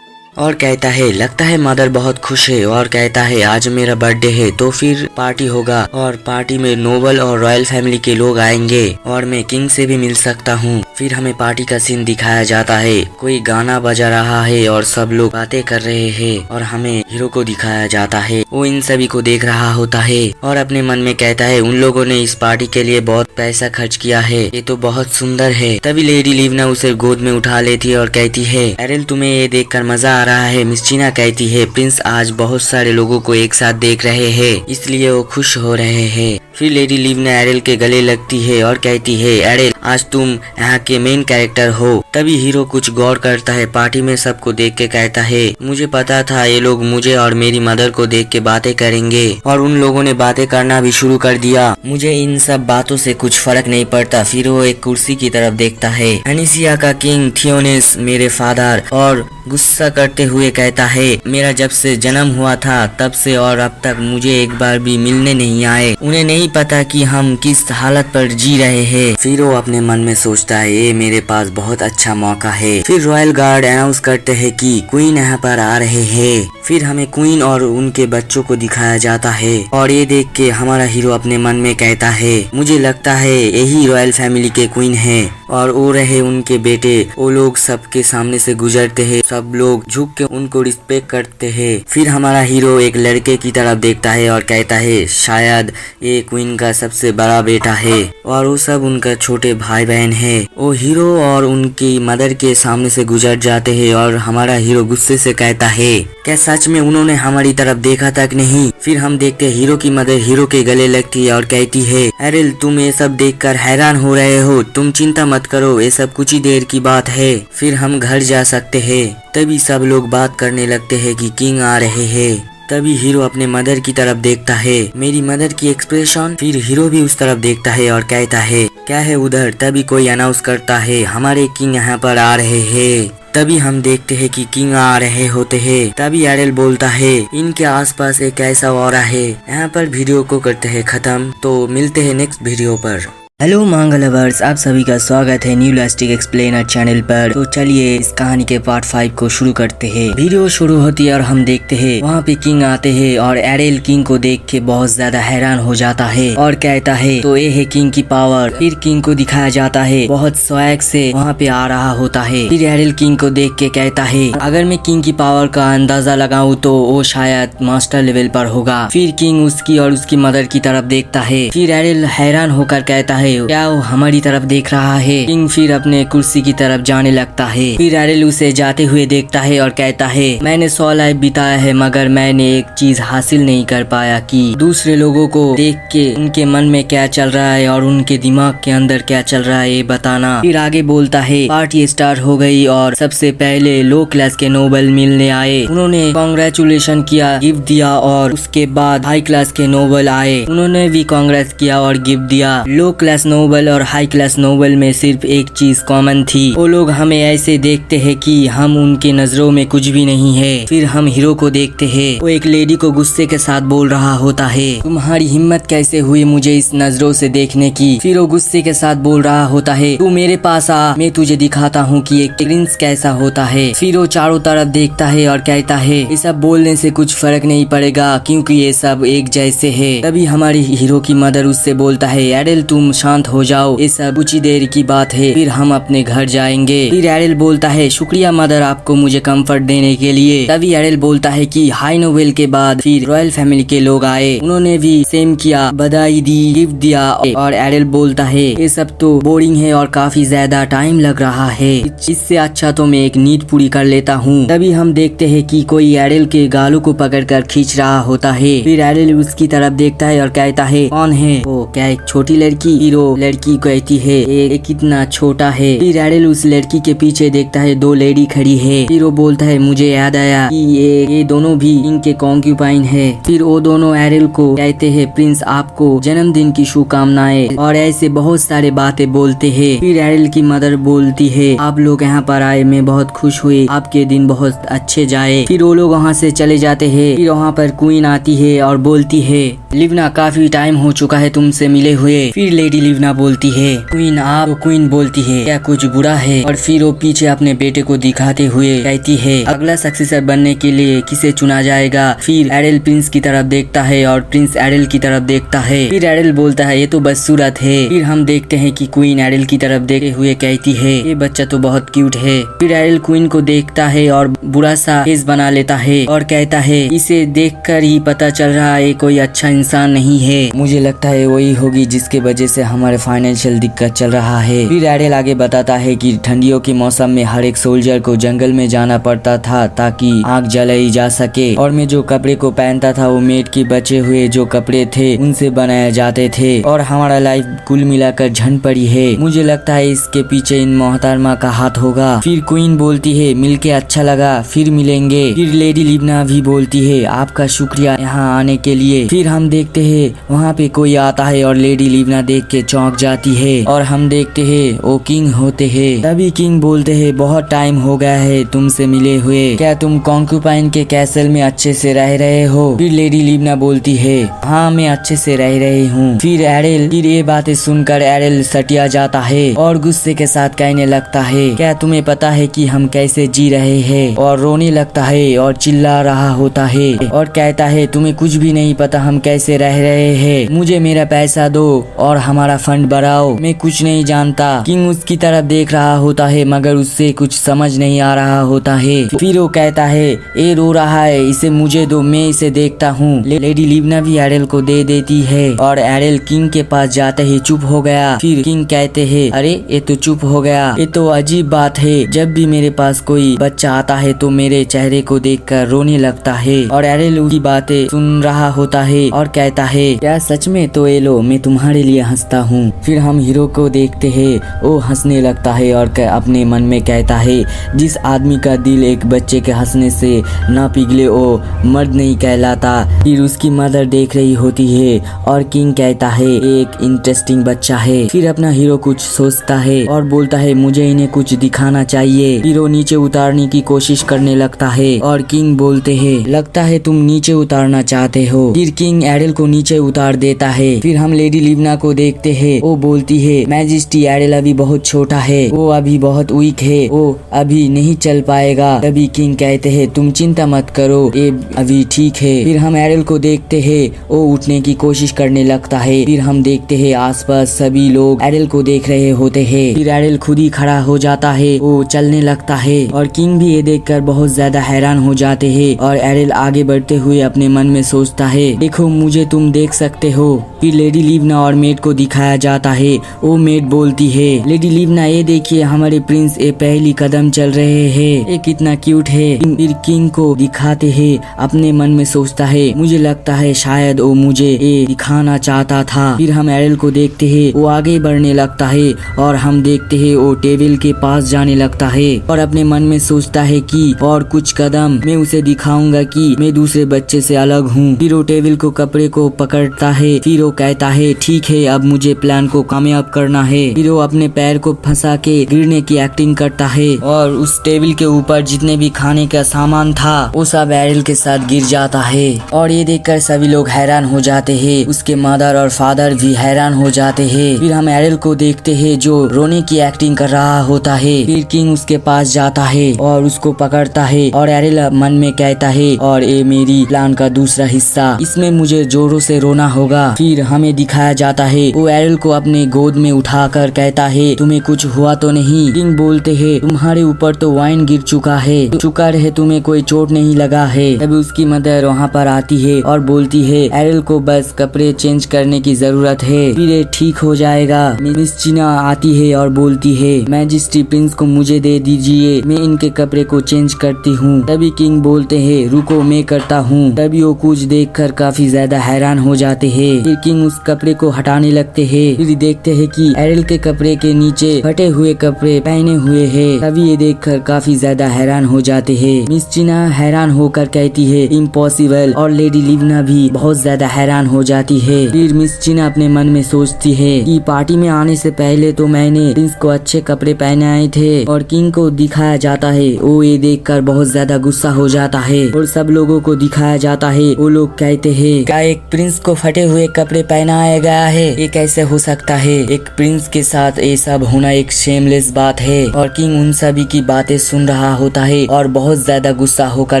और कहता है लगता है मदर बहुत खुश है और कहता है आज मेरा बर्थडे है तो फिर पार्टी होगा और पार्टी में नोबल और रॉयल फैमिली के लोग आएंगे और मैं किंग से भी मिल सकता हूँ। फिर हमें पार्टी का सीन दिखाया जाता है, कोई गाना बजा रहा है और सब लोग बातें कर रहे हैं और हमें हीरो को दिखाया जाता है, वो इन सभी को देख रहा होता है और अपने मन में कहता है उन लोगों ने इस पार्टी के लिए बहुत पैसा खर्च किया है, ये तो बहुत सुंदर है। तभी लेडी लिवना उसे गोद में उठा लेती है और कहती है एरिल तुम्हें ये देखकर मजा रहा है। मिस चीना कहती है प्रिंस आज बहुत सारे लोगों को एक साथ देख रहे हैं इसलिए वो खुश हो रहे हैं। फिर लेडी लिवना एरिल के गले लगती है और कहती है एरिल आज तुम यहाँ के मेन कैरेक्टर हो। तभी हीरो कुछ गौर करता है, पार्टी में सबको देख के कहता है मुझे पता था ये लोग मुझे और मेरी मदर को देख के बातें करेंगे और उन लोगों ने बातें करना भी शुरू कर दिया। मुझे इन सब बातों से कुछ फर्क नहीं पड़ता। फिर वो एक कुर्सी की तरफ देखता है, एनिसिया का किंग थियोनेस मेरे फादर, और गुस्सा करते हुए कहता है मेरा जब से जन्म हुआ था तब से और अब तक मुझे एक बार भी मिलने नहीं आए, उन्हें नहीं पता कि हम किस हालत पर जी रहे हैं। फिर वो अपने मन में सोचता है ये मेरे पास बहुत अच्छा मौका है। फिर रॉयल गार्ड अनाउंस करते हैं कि क्वीन यहाँ पर आ रहे हैं। फिर हमें क्वीन और उनके बच्चों को दिखाया जाता है और ये देख के हमारा हीरो अपने मन में कहता है मुझे लगता है यही रॉयल फैमिली के क्वीन है और वो रहे उनके बेटे। वो लोग सबके सामने से गुजरते हैं, सब लोग झुक के उनको रिस्पेक्ट करते हैं। फिर हमारा हीरो एक लड़के की तरफ देखता है और कहता है शायद ये क्वीन का सबसे बड़ा बेटा है और वो सब उनका छोटे भाई बहन है। वो हीरो और उनकी मदर के सामने से गुजर जाते हैं और हमारा हीरो गुस्से से कहता है क्या सच में उन्होंने हमारी तरफ देखा तक नहीं। फिर हम देखते हीरो की मदर हीरो के गले लगती है और कहती है एरिल तुम ये सब देखकर हैरान हो रहे हो, तुम चिंता मत करो, ये सब कुछ ही देर की बात है, फिर हम घर जा सकते हैं। तभी सब लोग बात करने लगते हैं कि किंग आ रहे हैं। तभी हीरो अपने मदर की तरफ देखता है, मेरी मदर की एक्सप्रेशन। फिर हीरो भी उस तरफ देखता है और कहता है क्या है उधर। तभी कोई अनाउंस करता है हमारे किंग यहाँ पर आ रहे हैं। तभी हम देखते हैं कि किंग आ रहे होते हैं। तभी एरियल बोलता है इनके आसपास एक ऐसा ऑरा है। यहाँ पर वीडियो को करते हैं खत्म। तो मिलते हैं नेक्स्ट वीडियो पर। हेलो मांगा लवर्स, आप सभी का स्वागत है न्यू इलास्टिक एक्सप्लेनर चैनल पर। तो चलिए इस कहानी के पार्ट 5 को शुरू करते हैं। वीडियो शुरू होती है और हम देखते हैं वहाँ पे किंग आते हैं और एरियल किंग को देख के बहुत ज्यादा हैरान हो जाता है और कहता है तो ये है किंग की पावर। फिर किंग को दिखाया जाता है बहुत स्वैग से वहाँ पे आ रहा होता है। फिर एरियल किंग को देख के कहता है अगर मैं किंग की पावर का अंदाजा लगाऊं तो वो शायद मास्टर लेवल पर होगा। फिर किंग उसकी और उसकी मदर की तरफ देखता है। फिर एरियल हैरान होकर कहता है क्या वो हमारी तरफ देख रहा है। किंग फिर अपने कुर्सी की तरफ जाने लगता है। फिर एरियल उसे जाते हुए देखता है और कहता है मैंने 100 लाइफ बिताया है मगर मैंने एक चीज हासिल नहीं कर पाया कि दूसरे लोगों को देख के उनके मन में क्या चल रहा है और उनके दिमाग के अंदर क्या चल रहा है ये बताना। फिर आगे बोलता है पार्टी स्टार्ट हो गई और सबसे पहले लो क्लास के नोबल मिलने आए। उन्होंने कांग्रेचुलेशन किया, गिफ्ट दिया और उसके बाद हाई क्लास के नोबल आए। उन्होंने भी कांग्रेस किया और गिफ्ट दिया। लो क्लास नोबल और हाई क्लास नोबल में सिर्फ एक चीज कॉमन थी, वो लोग हमें ऐसे देखते हैं कि हम उनके नजरों में कुछ भी नहीं है। फिर हम हीरो को देखते हैं, वो एक लेडी को गुस्से के साथ बोल रहा होता है तुम्हारी हिम्मत कैसे हुई मुझे इस नजरों से देखने की। फिर वो गुस्से के साथ बोल रहा होता है तू मेरे पास आ, मैं तुझे दिखाता हूँ कि एक प्रिंस कैसा होता है। फिर वो चारों तरफ देखता है और कहता है ये सब बोलने से कुछ फर्क नहीं पड़ेगा क्योंकि ये सब एक जैसे है। तभी हमारी हीरो की मदर उससे बोलता है एरियल तुम शांत हो जाओ, ये सब कुछ ही देर की बात है, फिर हम अपने घर जाएंगे। फिर एरियल बोलता है शुक्रिया मदर आपको मुझे कंफर्ट देने के लिए। तभी एरियल बोलता है कि हाई नोवेल के बाद फिर रॉयल फैमिली के लोग आए, उन्होंने भी सेम किया, बधाई दी, गिफ्ट दिया। और एरियल बोलता है ये सब तो बोरिंग है और काफी ज्यादा टाइम लग रहा है, इससे अच्छा तो मैं एक नींद पूरी कर लेता हूँ। तभी हम देखते हैं कि कोई एरियल के गालों को पकड़कर खींच रहा होता है। फिर एरियल उसकी तरफ देखता है और कहता है कौन है वो, क्या एक छोटी लड़की। हीरो लड़की कहती है ये कितना छोटा है। फिर एरियल उस लड़की के पीछे देखता है 2 लेडी खड़ी है। फिर वो बोलता है मुझे याद आया कि ये दोनों भी इनके कॉन्क्यूपाइन है। फिर वो दोनों एरियल को कहते हैं प्रिंस आपको जन्मदिन की शुभकामनाएं और ऐसे बहुत सारे बातें बोलते हैं। फिर एरियल की मदर बोलती है आप लोग यहाँ पर आए मैं बहुत खुश हुई, आपके दिन बहुत अच्छे जाए। फिर वो लोग वहाँ से चले जाते हैं। फिर वहाँ पर क्वीन आती है और बोलती है लिवना काफी टाइम हो चुका है तुमसे मिले हुए। फिर लेडी लिवना बोलती है क्वीन आप। क्वीन बोलती है क्या कुछ बुरा है। और फिर वो पीछे अपने बेटे को दिखाते हुए कहती है अगला सक्सेसर बनने के लिए किसे चुना जाएगा। फिर एरियल प्रिंस की तरफ देखता है और प्रिंस एरियल की तरफ देखता है। फिर एरियल बोलता है ये तो बदसूरत है। फिर हम देखते हैं कि क्वीन एरियल की तरफ देखते हुए कहती है ये बच्चा तो बहुत क्यूट है। फिर एरियल क्वीन को देखता है और बुरा सा फेस बना लेता है और कहता है इसे देखकर ही पता चल रहा है कोई अच्छा इंसान नहीं है, मुझे लगता है वही होगी जिसके वजह से हमारे फाइनेंशियल दिक्कत चल रहा है। फिर एरियल आगे बताता है कि ठंडियों के मौसम में हर एक सोल्जर को जंगल में जाना पड़ता था ताकि आग जलाई जा सके और मैं जो कपड़े को पहनता था वो मेट के बचे हुए जो कपड़े थे उनसे बनाए जाते थे और हमारा लाइफ कुल मिलाकर झंड पड़ी है, मुझे लगता है इसके पीछे इन मोहतरमा का हाथ होगा। फिर क्वीन बोलती है मिलके अच्छा लगा, फिर मिलेंगे। फिर लेडी लिवना भी बोलती है आपका शुक्रिया यहाँ आने के लिए। फिर हम देखते हैं वहाँ पे कोई आता है और लेडी लिवना देख के चौंक जाती है और हम देखते हैं वो किंग होते हैं। तभी किंग बोलते हैं बहुत टाइम हो गया है तुमसे मिले हुए, क्या तुम कॉन्क्यूपाइन के कैसल में अच्छे से रह रहे हो। फिर लेडी लिवना बोलती है हाँ मैं अच्छे से रह रही हूँ। फिर एरियल फिर ये बातें सुनकर एरियल सटिया जाता है और गुस्से के साथ कहने लगता है क्या तुम्हें पता है कि हम कैसे जी रहे हैं, और रोने लगता है और चिल्ला रहा होता है और कहता है तुम्हें कुछ भी नहीं पता हम कैसे रह रहे हैं, मुझे मेरा पैसा दो और हमारा फंड बढ़ाओ, मैं कुछ नहीं जानता। किंग उसकी तरफ देख रहा होता है मगर उससे कुछ समझ नहीं आ रहा होता है। फिर वो कहता है ये रो रहा है इसे मुझे दो मैं इसे देखता हूँ। लेडी लिवना भी एरियल को दे देती है और एरियल किंग के पास जाते ही चुप हो गया। फिर किंग कहते हैं अरे ये तो चुप हो गया, ये तो अजीब बात है, जब भी मेरे पास कोई बच्चा आता है तो मेरे चेहरे को देखकर रोने लगता है। और एरियल की बातें सुन रहा होता है और कहता है क्या सच में, तो ये लो मैं तुम्हारे लिए हंसता चाहता हूँ। फिर हम हीरो को देखते हैं, वो हंसने लगता है और अपने मन में कहता है जिस आदमी का दिल एक बच्चे के हंसने से ना पिघले वो मर्द नहीं कहलाता। फिर उसकी मदर देख रही होती है और किंग कहता है एक इंटरेस्टिंग बच्चा है। फिर अपना हीरो कुछ सोचता है और बोलता है मुझे इन्हें कुछ दिखाना चाहिए। फिर वो नीचे उतारने की कोशिश करने लगता है और किंग बोलते हैं लगता है तुम नीचे उतारना चाहते हो। फिर किंग एडेल को नीचे उतार देता है। फिर हम लेडी लिवना को देखते हैं, वो बोलती है मैजेस्टी एडेल अभी बहुत छोटा है, वो अभी बहुत वीक है, वो अभी नहीं चल पाएगा। तभी किंग कहते हैं तुम चिंता मत करो, ये अभी ठीक है। फिर हम एडेल को देखते हैं, वो उठने की कोशिश करने लगता है। फिर हम देखते हैं आसपास सभी लोग एडेल को देख रहे होते हैं। फिर एडेल खुद ही खड़ा हो जाता है, वो चलने लगता है और किंग भी ये देखकर बहुत ज्यादा हैरान हो जाते हैं। और एडेल आगे बढ़ते हुए अपने मन में सोचता है देखो मुझे तुम देख सकते हो। फिर लेडी लिवना और मेड को दिखाया जाता है, वो मेड बोलती है लेडी लिवना ये देखिए हमारे प्रिंस ये पहली कदम चल रहे हैं, ये कितना क्यूट है। फिर किंग को दिखाते हैं, अपने मन में सोचता है मुझे लगता है शायद वो मुझे ये दिखाना चाहता था। फिर हम एडेल को देखते हैं, वो आगे बढ़ने लगता है और हम देखते हैं वो टेबल के पास जाने लगता है और अपने मन में सोचता है कि और कुछ कदम मैं उसे दिखाऊंगा कि मैं दूसरे बच्चे से अलग हूँ। फिर वो टेबल को कपड़े को पकड़ता है। फिर वो कहता है ठीक है अब मुझे प्लान को कामयाब करना है। फिर वो अपने पैर को फंसा के गिरने की एक्टिंग करता है और उस टेबल के ऊपर जितने भी खाने का सामान था वो सब एडेल के साथ गिर जाता है। और ये देखकर सभी लोग हैरान हो जाते हैं, उसके मदर और फादर भी हैरान हो जाते हैं। फिर हम एडेल को देखते हैं जो रोने की एक्टिंग कर रहा होता है। फिर किंग उसके पास जाता है और उसको पकड़ता है और एडेल मन में कहता है और ये मेरी प्लान का दूसरा हिस्सा, इसमें मुझे जोरों से रोना होगा। फिर हमें दिखाया जाता है वो एडेल को अपने गोद में उठाकर कहता है तुम्हें कुछ हुआ तो नहीं। किंग बोलते हैं तुम्हारे ऊपर तो वाइन गिर चुका है, शुक्र है तुम्हें कोई चोट नहीं लगा है। तभी उसकी मदर वहाँ पर आती है और बोलती है एडेल को बस कपड़े चेंज करने की जरूरत है, फिर ये ठीक हो जाएगा। मिस चीना आती है और बोलती है मैजेस्टी प्रिंस को मुझे दे दीजिए, मैं इनके कपड़े को चेंज करती हूँ। तभी किंग बोलते हैं रुको मैं करता हूँ। तभी वो कुछ देखकर काफी ज्यादा हैरान हो जाते हैं। फिर किंग उस कपड़े को हटाने लगते हैं। फिर देखते हैं कि एडेल के कपड़े के नीचे फटे हुए कपड़े पहने हुए हैं। तभी ये देखकर काफी ज्यादा हैरान हो जाते हैं। मिस चीना हैरान होकर कहती है इम्पॉसिबल और लेडी लिवना भी बहुत ज्यादा हैरान हो जाती है। फिर मिस चीना अपने मन में सोचती है कि पार्टी में आने से पहले तो मैंने प्रिंस को अच्छे कपड़े पहनाए थे। और किंग को दिखाया जाता है, वो ये देखकर बहुत ज्यादा गुस्सा हो जाता है और सब लोगों को दिखाया जाता है। वो लोग कहते हैं क्या एक प्रिंस को फटे हुए कपड़े पहनाया गया है, ये कैसे हो सकता है, एक प्रिंस के साथ ये सब होना एक शेमलेस बात है। और किंग उन सभी की बातें सुन रहा होता है और बहुत ज्यादा गुस्सा होकर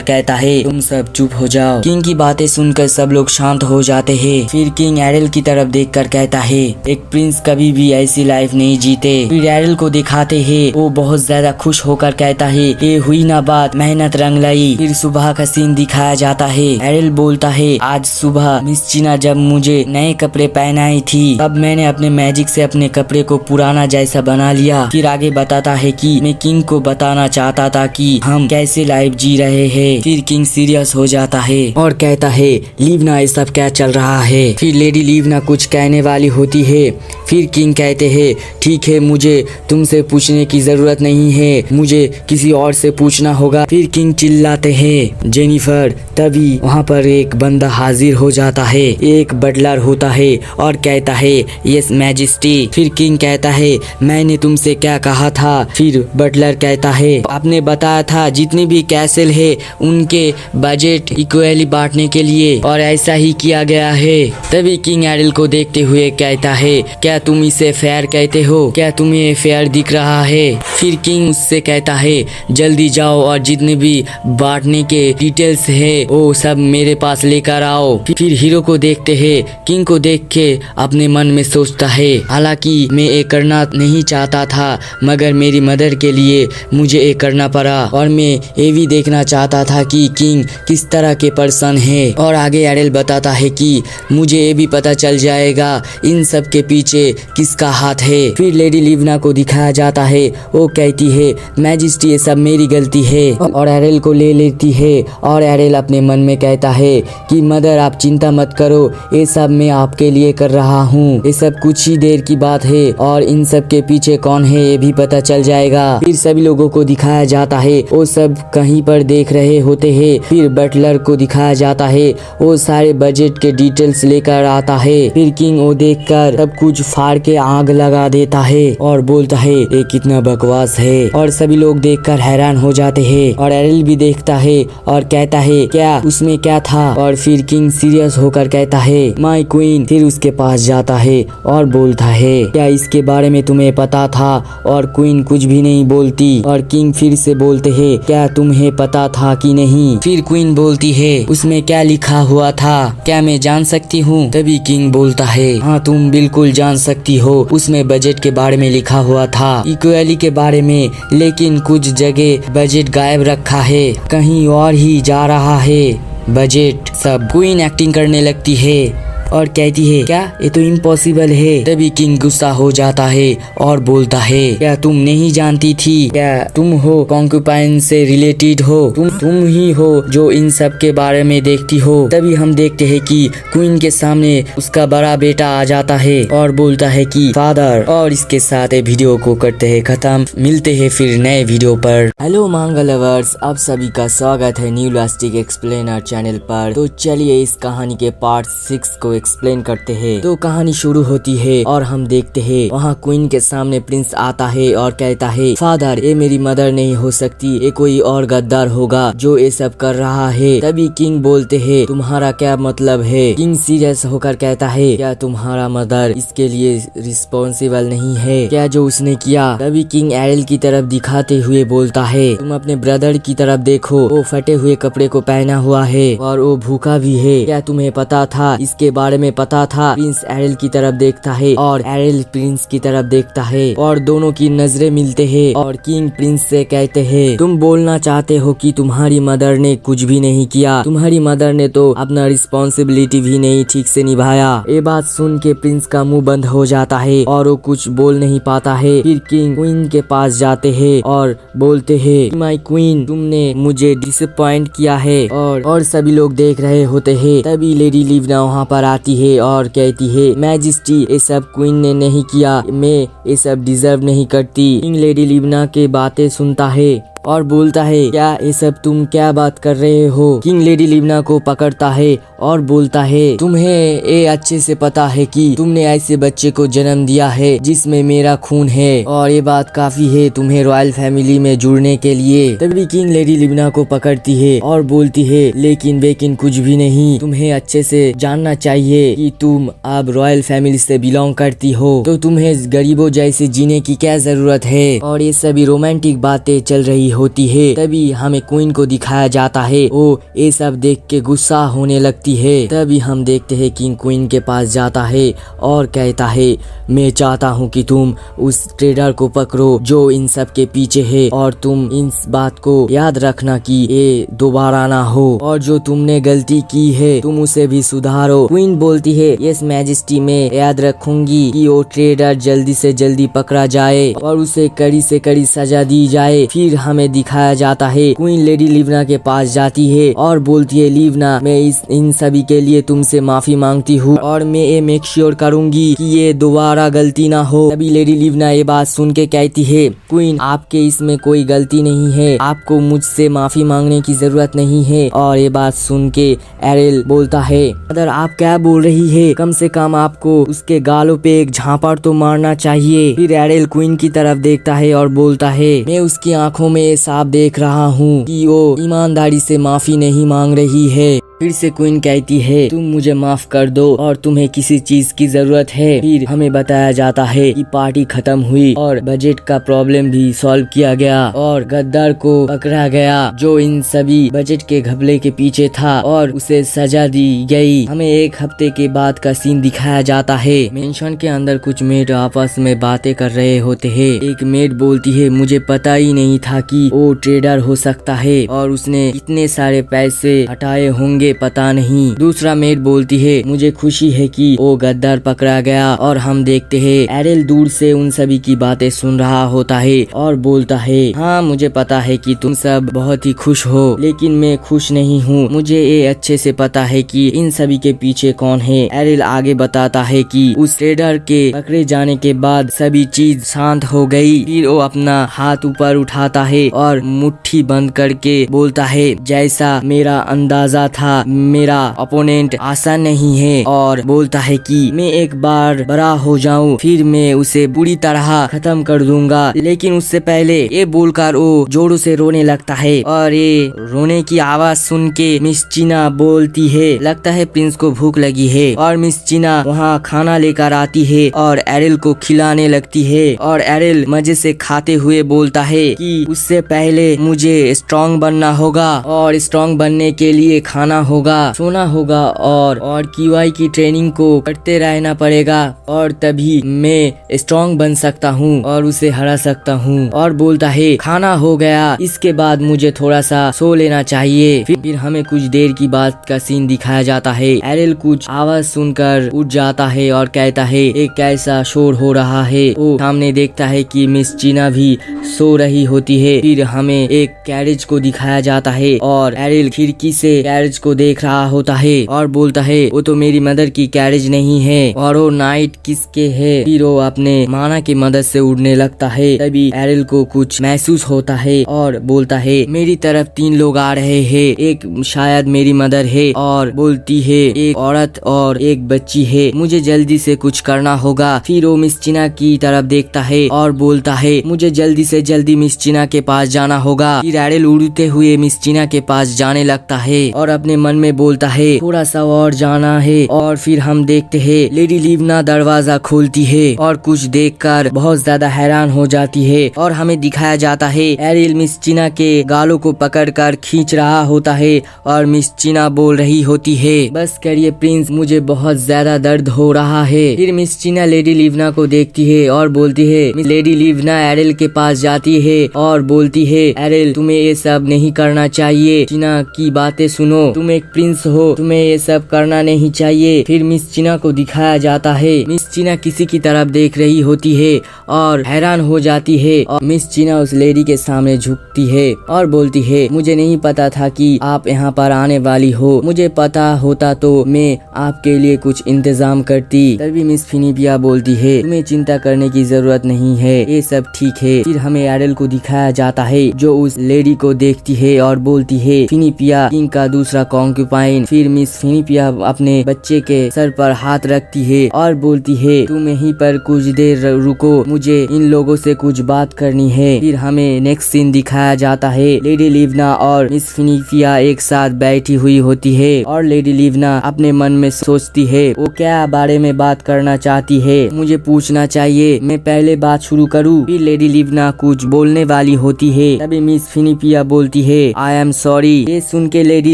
कहता है तुम सब चुप हो जाओ। किंग की बातें सुनकर सब लोग शांत हो जाते हैं। फिर किंग एडेल की तरफ देखकर कहता है एक प्रिंस कभी भी ऐसी लाइफ नहीं जीते। फिर एडेल को दिखाते हैं, वो बहुत ज्यादा खुश होकर कहता है ये हुई ना बात, मेहनत रंग लाई। फिर सुबह का सीन दिखाया जाता है। एडेल बोलता है आज सुबह मिस चीना जब मुझे नए कपड़े पहनाई थी तब मैंने अपने मैजिक से अपने कपड़े को पुराना जैसा बना लिया। फिर आगे बताता है कि मैं किंग को बताना चाहता था कि हम कैसे लाइफ जी रहे हैं। फिर किंग सीरियस हो जाता है और कहता है लिवना ये सब क्या चल रहा है। फिर लेडी लिवना कुछ कहने वाली होती है। फिर किंग कहते हैं ठीक है मुझे तुमसे पूछने की जरूरत नहीं है, मुझे किसी और से पूछना होगा। फिर किंग चिल्लाते हैं जेनिफर। तभी वहाँ पर एक बंदा हाजिर हो जाता है, एक बटलर होता है और कहता है यस मैजेस्टी। फिर किंग कहता है मैंने तुमसे क्या कहा था। फिर बटलर कहता है आपने बताया था जितने भी कैसल है उनके बजट इक्वली बांटने के लिए और ऐसा ही किया गया है। तभी किंग एडेल को देखते हुए कहता है क्या तुम इसे फेयर कहते हो, क्या तुम्हें फेयर दिख रहा है। फिर किंग उससे कहता है जल्दी जाओ और जितने भी बांटने के डिटेल्स है वो सब मेरे पास लेकर आओ। फिर हीरो को देखते हैं, किंग को देख के अपने मन में सोचता है हालांकि मैं ये करना नहीं चाहता था मगर मेरी मदर के लिए मुझे ये करना पड़ा और मैं ये भी देखना चाहता था कि किंग किस तरह के पर्सन है। और आगे एडेल बताता है कि मुझे ये भी पता चल जाएगा इन सब के पीछे पीछे किसका हाथ है। फिर लेडी लिवना को दिखाया जाता है, वो कहती है मैजेस्टी ये सब मेरी गलती है और एरिल को ले लेती है। और एरिल अपने मन में कहता है कि मदर आप चिंता मत करो, ये सब मैं आपके लिए कर रहा हूँ, ये सब कुछ ही देर की बात है और इन सब के पीछे कौन है ये भी पता चल जाएगा। फिर सभी लोगों को दिखाया जाता है, वो सब कहीं पर देख रहे होते हैं। फिर बटलर को दिखाया जाता है, वो सारे बजट के डिटेल्स लेकर आता है। फिर किंग वो देखकर सब कुछ फाड़ के आग लगा देता है और बोलता है ये कितना बकवास है। और सभी लोग देखकर हैरान हो जाते हैं और एरिल भी देखता है और कहता है क्या उसमें क्या था। और फिर किंग सीरियस होकर कहता है माय क्वीन। फिर उसके पास जाता है और बोलता है क्या इसके बारे में तुम्हें पता था। और क्वीन कुछ भी नहीं बोलती और किंग फिर से बोलते हैं क्या तुम्हें पता था कि नहीं। फिर क्वीन बोलती है उसमें क्या लिखा हुआ था, क्या मैं जान सकती हूँ। तभी किंग बोलता है हाँ तुम बिल्कुल जान सकती हो, उसमें बजट के बारे में लिखा हुआ था, इक्वली के बारे में, लेकिन कुछ जगह बजट गायब रखा है, कहीं और ही जा रहा है बजट। सब क्वीन एक्टिंग करने लगती है और कहती है क्या ये तो इम्पॉसिबल है। तभी किंग गुस्सा हो जाता है और बोलता है क्या तुम नहीं जानती थी, क्या तुम हो कॉन्क्यूपाइन से रिलेटेड हो, तुम ही हो जो इन सब के बारे में देखती हो। तभी हम देखते हैं कि क्वीन के सामने उसका बड़ा बेटा आ जाता है और बोलता है कि फादर। और इसके साथ ये वीडियो को करते हैं खत्म, मिलते हैं फिर नए वीडियो पर। हेलो मांगा लवर्स, आप सभी का स्वागत है न्यू लास्टिक एक्सप्लेनर चैनल पर। तो चलिए इस कहानी के पार्ट 6 को एक्सप्लेन करते हैं। तो कहानी शुरू होती है और हम देखते हैं वहाँ क्वीन के सामने प्रिंस आता है और कहता है फादर ये मेरी मदर नहीं हो सकती, ये कोई और गद्दार होगा जो ये सब कर रहा है। तभी किंग बोलते हैं तुम्हारा क्या मतलब है। किंग सीरियस होकर कहता है क्या तुम्हारा मदर इसके लिए रिस्पॉन्सिबल नहीं है क्या जो उसने किया। तभी किंग एरिल की तरफ दिखाते हुए बोलता है तुम अपने ब्रदर की तरफ देखो, वो फटे हुए कपड़े को पहना हुआ है और वो भूखा भी है, क्या तुम्हें पता था, इसके बारे में पता था। प्रिंस एरिल की तरफ देखता है और एरिल प्रिंस की तरफ देखता है और दोनों की नजरें मिलते हैं और किंग प्रिंस से कहते हैं तुम बोलना चाहते हो कि तुम्हारी मदर ने कुछ भी नहीं किया, तुम्हारी मदर ने तो अपना रिस्पॉन्सिबिलिटी भी नहीं ठीक से निभाया। ये बात सुन के प्रिंस का मुंह बंद हो जाता है और वो कुछ बोल नहीं पाता है। फिर किंग क्वीन के पास जाते हैं और बोलते हैं माय क्वीन तुमने मुझे डिसअपॉइंट किया है। और सभी लोग देख रहे होते हैं। तभी लेडी लिवना वहाँ पर आती है और कहती है मैजेस्टी ये सब क्वीन ने नहीं किया, मैं ये सब डिजर्व नहीं करती। किंग लेडी लिवना के बातें सुनता है और बोलता है क्या ये सब तुम क्या बात कर रहे हो। किंग लेडी लिवना को पकड़ता है और बोलता है तुम्हें ये अच्छे से पता है कि तुमने ऐसे बच्चे को जन्म दिया है जिसमें मेरा खून है और ये बात काफी है तुम्हें रॉयल फैमिली में जुड़ने के लिए। तभी किंग लेडी लिवना को पकड़ती है और बोलती है लेकिन कुछ भी नहीं, तुम्हें अच्छे से जानना चाहिए कि तुम अब रॉयल फैमिली से बिलोंग करती हो तो तुम्हें गरीबों जैसे जीने की क्या जरूरत है। और ये सभी रोमांटिक बातें चल रही होती है। तभी हमें क्वीन को दिखाया जाता है, वो ये सब देख के गुस्सा होने लगती है। तभी हम देखते हैं किंग क्वीन के पास जाता है और कहता है मैं चाहता हूँ कि तुम उस ट्रेडर को पकड़ो जो इन सब के पीछे है और तुम इस बात को याद रखना कि ये दोबारा ना हो और जो तुमने गलती की है तुम उसे भी सुधारो। क्वीन बोलती है यस मैजेस्टी मैं याद रखूंगी कि वो ट्रेडर जल्दी से जल्दी पकड़ा जाए और उसे कड़ी से कड़ी सजा दी जाए। फिर हमें दिखाया जाता है क्वीन लेडी लिवना के पास जाती है और बोलती है लिवना मैं इन सभी के लिए तुमसे माफी मांगती हूँ और मैं ये मेक श्योर करूंगी कि ये दोबारा गलती ना हो। तभी लेडी लिवना ये बात सुन के कहती है क्वीन आपके इसमें कोई गलती नहीं है, आपको मुझसे माफी मांगने की जरूरत नहीं है। और ये बात सुन के एरिल बोलता है मदर आप क्या बोल रही है, कम से कम आपको उसके गालों पे एक झापड़ तो मारना चाहिए। फिर एरिल क्वीन की तरफ देखता है और बोलता है मैं उसकी आंखों में साफ देख रहा हूँ कि वो ईमानदारी से माफी नहीं मांग रही है। फिर से क्वीन कहती है तुम मुझे माफ कर दो और तुम्हें किसी चीज की जरूरत है। फिर हमें बताया जाता है कि पार्टी खत्म हुई और बजट का प्रॉब्लम भी सॉल्व किया गया और गद्दार को पकड़ा गया जो इन सभी बजट के घपले के पीछे था और उसे सजा दी गई। हमें एक हफ्ते के बाद का सीन दिखाया जाता है। मेंशन के अंदर कुछ मेड आपस में बातें कर रहे होते हैं। एक मेड बोलती है मुझे पता ही नहीं था कि वो ट्रेडर हो सकता है और उसने इतने सारे पैसे हटाए होंगे जाएंगे पता नहीं। दूसरा मेट बोलती है मुझे खुशी है कि वो गद्दार पकड़ा गया। और हम देखते हैं एरिल दूर से उन सभी की बातें सुन रहा होता है और बोलता है हाँ मुझे पता है कि तुम सब बहुत ही खुश हो, लेकिन मैं खुश नहीं हूँ। मुझे ये अच्छे से पता है कि इन सभी के पीछे कौन है। एरिल आगे बताता है कि उस ट्रेडर के पकड़े जाने के बाद सभी चीज शांत हो गई। फिर वो अपना हाथ ऊपर उठाता है और मुट्ठी बंद करके बोलता है जैसा मेरा अंदाजा था, मेरा अपोनेंट आसान नहीं है। और बोलता है कि मैं एक बार बड़ा हो जाऊं फिर मैं उसे बुरी तरह खत्म कर दूंगा, लेकिन उससे पहले ये बोलकर वो जोरों से रोने लगता है। और ये रोने की आवाज सुन के मिस चीना बोलती है लगता है प्रिंस को भूख लगी है। और मिस चीना वहाँ खाना लेकर आती है और एरिल को खिलाने लगती है। और एरिल मजे से खाते हुए बोलता है कि उससे पहले मुझे स्ट्रॉन्ग बनना होगा और स्ट्रॉन्ग बनने के लिए खाना होगा, सोना होगा और क्यूआई की ट्रेनिंग को करते रहना पड़ेगा और तभी मैं स्ट्रॉन्ग बन सकता हूँ और उसे हरा सकता हूँ। और बोलता है खाना हो गया, इसके बाद मुझे थोड़ा सा सो लेना चाहिए। फिर हमें कुछ देर की बात का सीन दिखाया जाता है। एरिल कुछ आवाज सुनकर उठ जाता है और कहता है एक कैसा शोर हो रहा है। वो सामने देखता है कि मिस चीना भी सो रही होती है। फिर हमें एक कैरेज को दिखाया जाता है और एरिल खिड़की से कैरेज को देख रहा होता है और बोलता है वो तो मेरी मदर की कैरेज नहीं है और वो नाइट किसके है। फिर वो अपने माना की मदद से उड़ने लगता है। तभी एरिल को कुछ महसूस होता है और बोलता है मेरी तरफ 3 लोग आ रहे हैं, एक शायद मेरी मदर है। और बोलती है एक औरत और एक बच्ची है, मुझे जल्दी से कुछ करना होगा। फिर वो मिस चीना की तरफ देखता है और बोलता है मुझे जल्दी से जल्दी मिस चीना के पास जाना होगा। फिर एरिल उड़ते हुए मिस चीना के पास जाने लगता है और अपने मन में बोलता है थोड़ा सा और जाना है। और फिर हम देखते हैं लेडी लिवना दरवाजा खोलती है और कुछ देखकर बहुत ज्यादा हैरान हो जाती है। और हमें दिखाया जाता है एरिल मिस चीना के गालों को पकड़कर खींच रहा होता है और मिस चीना बोल रही होती है बस करिए प्रिंस, मुझे बहुत ज्यादा दर्द हो रहा है। फिर मिस चीना लेडी लिवना को देखती है और बोलती है लेडी लिवना एरिल के पास जाती है और बोलती है एरिल तुम्हें ये सब नहीं करना चाहिए, चीना की बातें सुनो, तुम एक प्रिंस हो, तुम्हें ये सब करना नहीं चाहिए। फिर मिस चीना को दिखाया जाता है मिस चीना किसी की तरफ देख रही होती है और हैरान हो जाती है। और मिस चीना उस लेडी के सामने झुकती है और बोलती है मुझे नहीं पता था कि आप यहाँ पर आने वाली हो, मुझे पता होता तो मैं आपके लिए कुछ इंतजाम करती। तभी मिस फिनिपिया बोलती है तुम्हें चिंता करने की जरूरत नहीं है, ये सब ठीक है। फिर हमें एरिल को दिखाया जाता है जो उस लेडी को देखती है और बोलती है फिनिपिया किंग का दूसरा कॉन्क्यूपाइन। फिर मिस फिनिपिया अपने बच्चे के सर पर हाथ रखती है और बोलती है तुम यहीं पर कुछ देर रुको, मुझे इन लोगों से कुछ बात करनी है। फिर हमें नेक्स्ट सीन दिखाया जाता है लेडी लिवना और मिस फिनिपिया एक साथ बैठी हुई होती है और लेडी लिवना अपने मन में सोचती है वो क्या बारे में बात करना चाहती है, मुझे पूछना चाहिए, मैं पहले बात शुरू करूँ। फिर लेडी लिवना कुछ बोलने वाली होती है तभी मिस फिनिपिया बोलती है आई एम सॉरी। ये सुन के लेडी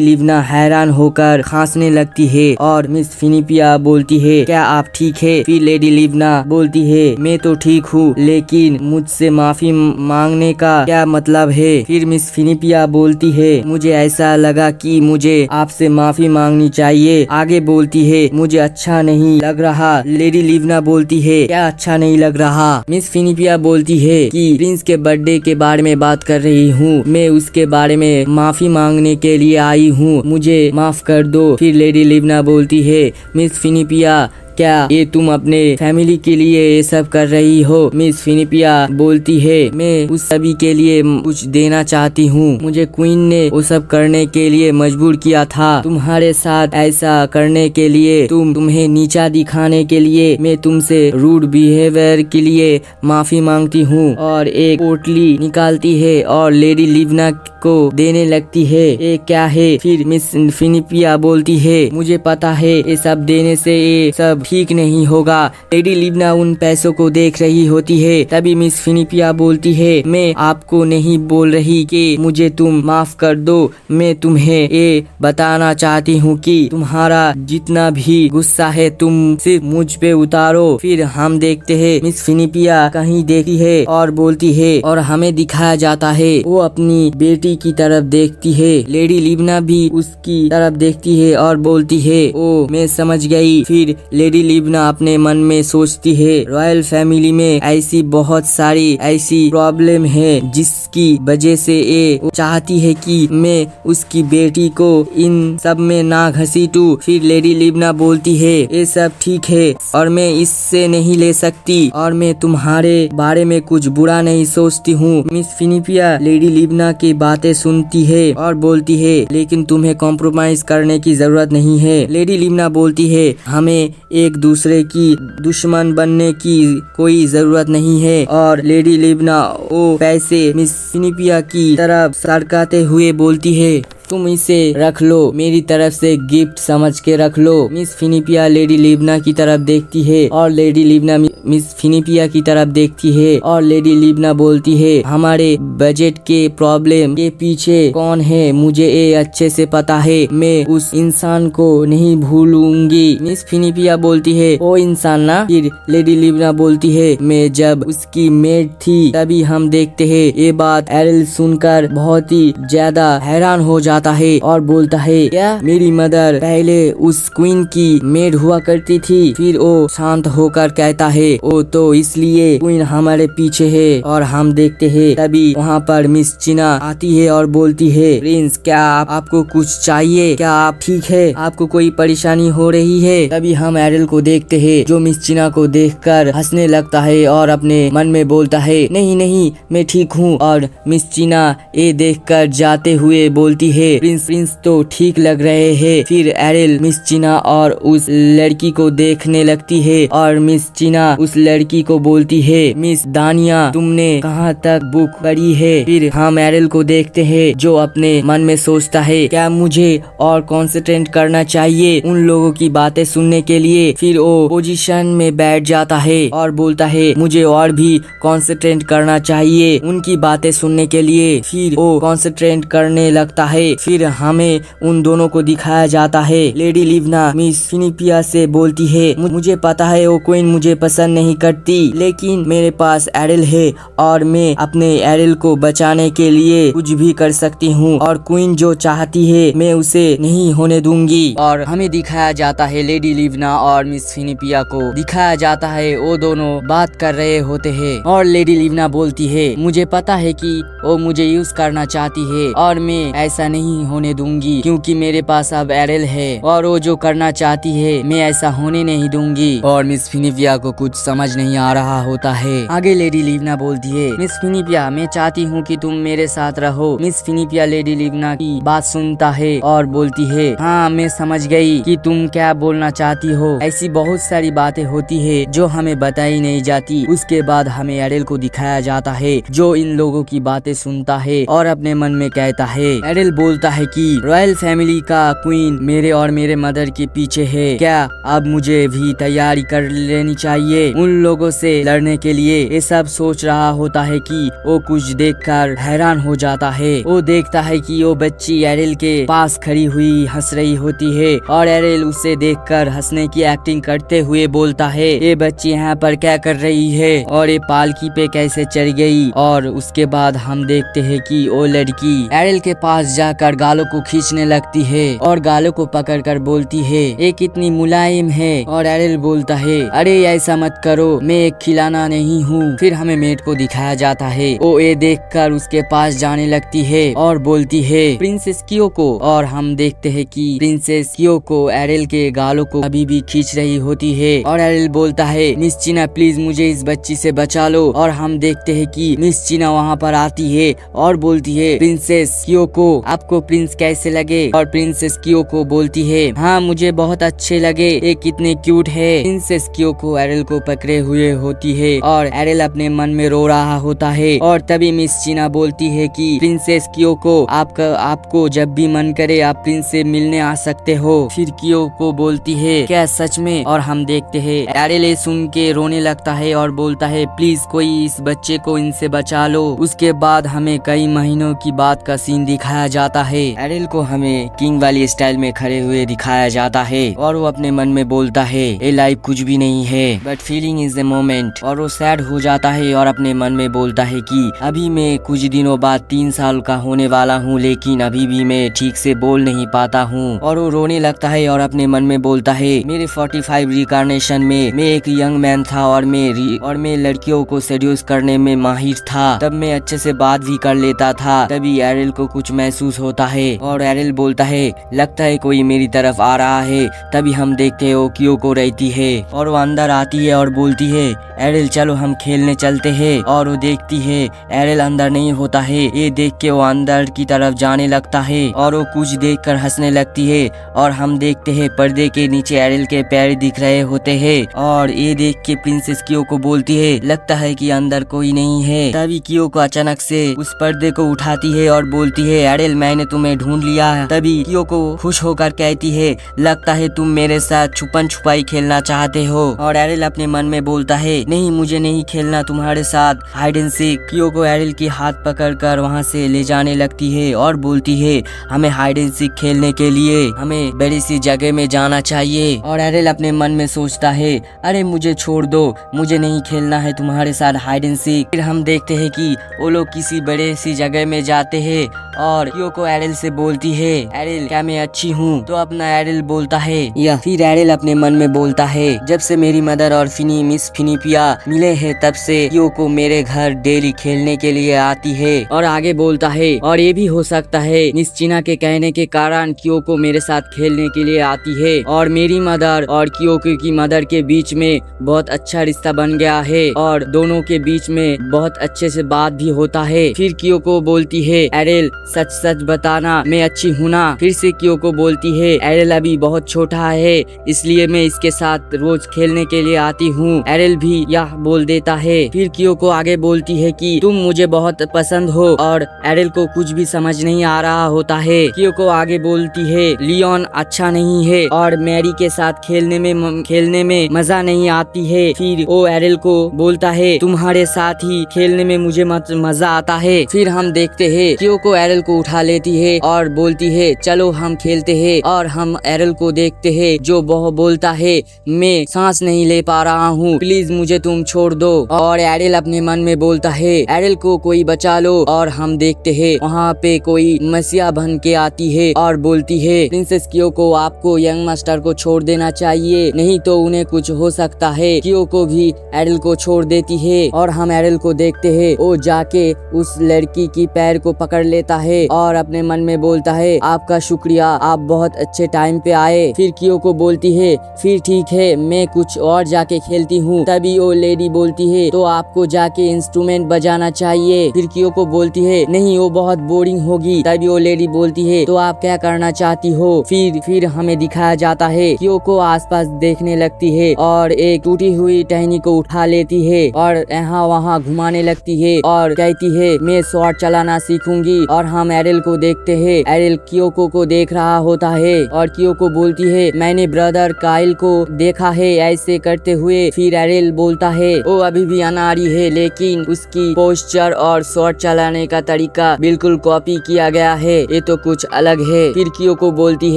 लिवना हैरान होकर खांसने लगती है और मिस फिनिपिया बोलती है क्या आप ठीक है। फिर लेडी लिवना बोलती है मैं तो ठीक हूँ, लेकिन मुझसे माफी मांगने का क्या मतलब है। फिर मिस फिनिपिया बोलती है मुझे ऐसा लगा कि मुझे आपसे माफी मांगनी चाहिए। आगे बोलती है मुझे अच्छा नहीं लग रहा। लेडी लिवना बोलती है क्या अच्छा नहीं लग रहा। मिस फिनिपिया बोलती है कि प्रिंस के बर्थडे के बारे में बात कर रही हूँ, मैं उसके बारे में माफी मांगने के लिए आई हूँ, मुझे माफ कर दो। फिर लेडी लिवना बोलती है मिस फिनिपिया क्या ये तुम अपने फैमिली के लिए ये सब कर रही हो। मिस फिनिपिया बोलती है मैं उस सभी के लिए कुछ देना चाहती हूँ, मुझे क्वीन ने वो सब करने के लिए मजबूर किया था, तुम्हारे साथ ऐसा करने के लिए, तुम्हें नीचा दिखाने के लिए मैं तुमसे रूड बिहेवियर के लिए माफी मांगती हूँ। और एक पोटली निकालती है और लेडी लिवना को देने लगती है ये क्या है। फिर मिस फिनिपिया बोलती है मुझे पता है ये सब देने से ये सब ठीक नहीं होगा। लेडी लिवना उन पैसों को देख रही होती है तभी मिस फिनिपिया बोलती है मैं आपको नहीं बोल रही कि मुझे तुम माफ कर दो, मैं तुम्हें ये बताना चाहती हूँ कि तुम्हारा जितना भी गुस्सा है तुम सिर्फ मुझ पे उतारो। फिर हम देखते हैं मिस फिनिपिया कहीं देखती है और बोलती है और हमें दिखाया जाता है वो अपनी बेटी लेडी की तरफ देखती है। लेडी लिब्ना भी उसकी तरफ देखती है और बोलती है, ओ मैं समझ गई। फिर लेडी लिब्ना अपने मन में सोचती है, रॉयल फैमिली में ऐसी बहुत सारी ऐसी प्रॉब्लम है जिसकी वजह से ये चाहती है कि मैं उसकी बेटी को इन सब में ना घसीटूं। फिर लेडी लिब्ना बोलती है, ये सब ठीक है और मैं इससे नहीं ले सकती और मैं तुम्हारे बारे में कुछ बुरा नहीं सोचती हूँ। मिस फिनिपिया लेडी लिब्ना की बातें सुनती है और बोलती है, लेकिन तुम्हें कॉम्प्रोमाइज करने की जरूरत नहीं है। लेडी लिब्ना बोलती है, हमें एक दूसरे की दुश्मन बनने की कोई जरूरत नहीं है। और लेडी लिब्ना वो पैसे मिस फिनिपिया की तरफ सरकाते हुए बोलती है, तुम इसे रख लो, मेरी तरफ से गिफ्ट समझ के रख लो। मिस फिनिपिया लेडी लिब्ना की तरफ देखती है और लेडी लिब्ना मिस फिनिपिया की तरफ देखती है और लेडी लिब्ना बोलती है, हमारे बजट के प्रॉब्लम के पीछे कौन है मुझे ये अच्छे से पता है, मैं उस इंसान को नहीं भूलूंगी। मिस फिनिपिया बोलती है, ओ इंसान ना। फिर लेडी लिब्ना बोलती है, मैं जब उसकी मेड थी तभी हम देखते हैं। ये बात एरिल सुनकर बहुत ही ज्यादा हैरान हो जाता है और बोलता है, क्या मेरी मदर पहले उस क्वीन की मेड हुआ करती थी? फिर वो शांत होकर कहता है, ओ तो इसलिए क्वीन हमारे पीछे है। और हम देखते हैं तभी वहाँ पर मिस चिना आती है और बोलती है, प्रिंस क्या आपको कुछ चाहिए? क्या आप ठीक है? आपको कोई परेशानी हो रही है? तभी हम एरिल को देखते हैं जो मिस चिना को देखकर हंसने लगता है और अपने मन में बोलता है, नहीं नहीं मैं ठीक हूँ। और मिस चिना ये देखकर जाते हुए बोलती है, प्रिंस तो ठीक लग रहे हैं। फिर एरिल मिस चिना और उस लड़की को देखने लगती है और मिस चिना उस लड़की को बोलती है, मिस दानिया तुमने कहाँ तक बुक पढ़ी है? फिर हम एरिल को देखते हैं जो अपने मन में सोचता है, क्या मुझे और कॉन्सेंट्रेट करना चाहिए उन लोगों की बातें सुनने के लिए? फिर वो पोजीशन में बैठ जाता है और बोलता है, मुझे और भी कॉन्सेंट्रेट करना चाहिए उनकी बातें सुनने के लिए। फिर वो कॉन्सेंट्रेट करने लगता है। फिर हमें उन दोनों को दिखाया जाता है। लेडी लिब्ना मिस फिनिपिया से बोलती है, मुझे पता है वो क्वीन मुझे पसंद नहीं करती, लेकिन मेरे पास एरिल है और मैं अपने एरिल को बचाने के लिए कुछ भी कर सकती हूँ और क्वीन जो चाहती है मैं उसे नहीं होने दूंगी। और हमें दिखाया जाता है लेडी लिब्ना और मिस फिनिपिया को दिखाया जाता है वो दोनों बात कर रहे होते हैं और लेडी लिब्ना बोलती है, मुझे पता है कि वो मुझे यूज करना चाहती है और मैं ऐसा नहीं होने दूंगी क्योंकि मेरे पास अब एरिल है और वो जो करना चाहती है मैं ऐसा होने नहीं दूंगी। और मिस फिनिपिया को कुछ समझ नहीं आ रहा होता है। आगे लेडी लिब्ना बोलती है, मिस फिनिपिया मैं चाहती हूँ कि तुम मेरे साथ रहो। मिस फिनिपिया लेडी लिब्ना की बात सुनता है और बोलती है, हाँ मैं समझ गई कि तुम क्या बोलना चाहती हो। ऐसी बहुत सारी बातें होती है जो हमें बताई नहीं जाती। उसके बाद हमें एरिल को दिखाया जाता है जो इन लोगों की बातें सुनता है और अपने मन में कहता है, एरिल बोलता है कि रॉयल फैमिली का क्वीन मेरे और मेरे मदर के पीछे है, क्या अब मुझे भी तैयारी कर लेनी चाहिए उन लोगों से लड़ने के लिए? ये सब सोच रहा होता है कि वो कुछ देखकर हैरान हो जाता है। वो देखता है कि वो बच्ची एरिल के पास खड़ी हुई हंस रही होती है और एरिल उसे देखकर हंसने की एक्टिंग करते हुए बोलता है, ये बच्ची यहाँ पर क्या कर रही है और ये पालकी पे कैसे चढ़ गई? और उसके बाद हम देखते हैं कि वो लड़की एरिल के पास जाकर गालों को खींचने लगती है और गालों को पकड़कर बोलती है, ये कितनी मुलायम है। और एरिल बोलता है, अरे ऐसा मत करो, मैं एक खिलौना नहीं हूँ। फिर हमें मेट को दिखाया जाता है, वो ये देखकर उसके पास जाने लगती है और बोलती है, प्रिंसेस क्योको। और हम देखते हैं कि प्रिंसेस क्योको एरिल के गालों को अभी भी खींच रही होती है और एरिल बोलता है, मिस चिना प्लीज मुझे इस बच्ची से बचा लो। और हम देखते हैं कि मिस चिना वहाँ पर आती है और बोलती है, प्रिंसेस क्योको आपको प्रिंस कैसे लगे? और प्रिंसेस क्योको बोलती है, हाँ मुझे बहुत अच्छे लगे, ये कितने क्यूट है। प्रिंसेस क्योको एरिल को पकड़े हुए होती है और एरिल अपने मन में रो रहा होता है। और तभी मिस चिना बोलती है कि प्रिंसेस क्योको आपको जब भी मन करे आप प्रिंस से मिलने आ सकते हो। फिर क्योको बोलती है, क्या सच में? और हम देखते हैं एरिल सुन के रोने लगता है और बोलता है, प्लीज कोई इस बच्चे को इनसे बचा लो। उसके बाद हमें कई महीनों की बात का सीन दिखाया जाता जाता है। एरिल को हमें किंग वाली स्टाइल में खड़े हुए दिखाया जाता है और वो अपने मन में बोलता है ये लाइफ कुछ भी नहीं है but feeling is the moment. और वो सैड हो जाता है और अपने मन में बोलता है कि अभी मैं कुछ दिनों बाद 3 साल का होने वाला हूँ, लेकिन अभी भी मैं ठीक से बोल नहीं पाता हूँ। और वो रोने लगता है और अपने मन में बोलता है मेरे 45 रिकार्नेशन में मैं एक यंग मैन था और मैं लड़कियों को सेड्यूस करने में माहिर था। तब मैं अच्छे से बात भी कर लेता था। तभी एरिल को कुछ महसूस होता है और एरिल बोलता है लगता है कोई मेरी तरफ आ रहा है। तभी हम देखते हैं वो क्योको रहती है और वो अंदर आती है और बोलती है एरिल चलो हम खेलने चलते हैं। और वो देखती है एरिल अंदर नहीं होता है। ये देख के वो अंदर की तरफ जाने लगता है और वो कुछ देखकर हंसने लगती है और हम देखते हैं पर्दे के नीचे एरिल के पैर दिख रहे होते हैं। और ये देख के प्रिंसेस क्योको बोलती है लगता है कि अंदर कोई नहीं है। तभी क्योको अचानक से उस पर्दे को उठाती है और बोलती है एरिल मैंने तुम्हें ढूंढ लिया है। तभी क्योको खुश होकर कहती है लगता है तुम मेरे साथ छुपन छुपाई खेलना चाहते हो। और एरिल अपने मन में बोलता है नहीं मुझे नहीं खेलना तुम्हारे साथ hide and seek. Kyoko aryl की हाथ पकड़कर वहाँ से ले जाने लगती है और बोलती है हमें हाइड एंड सीक खेलने के लिए हमें बड़ी सी जगह में जाना चाहिए। और एरिल अपने मन में सोचता है अरे मुझे छोड़ दो, मुझे नहीं खेलना है तुम्हारे साथ हाइड एंड सीक। फिर हम देखते हैं कि वो लोग किसी बड़े सी जगह में जाते हैं और क्योको एरिल से बोलती है एरिल क्या मैं अच्छी हूँ? तो अपना एरिल बोलता है या फिर एरिल अपने मन में बोलता है जब से मेरी मदर और मिस फिनिपिया मिले हैं तब से क्योको मेरे घर डेली खेलने के लिए आती है। और आगे बोलता है और ये भी हो सकता है मिस चीना के कहने के कारण क्योको मेरे साथ खेलने के लिए आती है और मेरी मदर और क्योको की मदर के बीच में बहुत अच्छा रिश्ता बन गया है और दोनों के बीच में बहुत अच्छे से बात भी होता है। फिर क्योको बोलती है एरिल सच सच बताना मैं अच्छी हूँ ना? फिर से क्योको बोलती है एरिल अभी बहुत छोटा है इसलिए मैं इसके साथ रोज खेलने के लिए आती हूँ। एरिल भी यह बोल देता है। फिर क्योको आगे बोलती है कि तुम मुझे बहुत पसंद हो और एरिल को कुछ भी समझ नहीं आ रहा होता है। क्योको आगे बोलती है लियोन अच्छा नहीं है और मैरी के साथ खेलने में मजा नहीं आती है। फिर वो एरिल को बोलता है तुम्हारे साथ ही खेलने में मुझे मजा आता है। फिर हम देखते हैं क्योको एरिल को उठा लेती है और बोलती है चलो हम खेलते हैं। और हम एरिल को देखते हैं जो बोलता है मैं सांस नहीं ले पा रहा हूँ, प्लीज मुझे तुम छोड़ दो। और एरिल अपने मन में बोलता है एरिल को कोई बचा लो। और हम देखते हैं वहाँ पे कोई मसीहा बन के आती है और बोलती है प्रिंसेस क्योको आपको यंग मास्टर को छोड़ देना चाहिए नहीं तो उन्हें कुछ हो सकता है। क्योको भी एरिल को छोड़ देती है और हम एरिल को देखते हैं वो जाके उस लड़की की पैर को पकड़ लेता है और अपने मन में बोलता है आपका शुक्रिया, आप बहुत अच्छे टाइम पे आए। फिर क्योको बोलती है फिर ठीक है मैं कुछ और जाके खेलती हूँ। तभी वो लेडी बोलती है तो आपको जाके इंस्ट्रूमेंट बजाना चाहिए। फिर क्योको बोलती है नहीं वो बहुत बोरिंग होगी। तभी वो लेडी बोलती है तो आप क्या करना चाहती हो? फिर हमें दिखाया जाता है क्योको आसपास देखने लगती है और एक टूटी हुई टहनी को उठा लेती है और यहाँ वहाँ घुमाने लगती है और कहती है मैं शॉट चलाना सीखूंगी। और हम एरिल को देखते हैं एरिल क्योको को देख रहा होता है और क्योको बोलती है मैंने ब्रदर काइल को देखा है ऐसे करते हुए। फिर एरिल बोलता है वो अभी भी अनाड़ी है लेकिन उसकी पोस्चर और शॉट चलाने का तरीका बिल्कुल कॉपी किया गया है, ये तो कुछ अलग है। फिर क्योको बोलती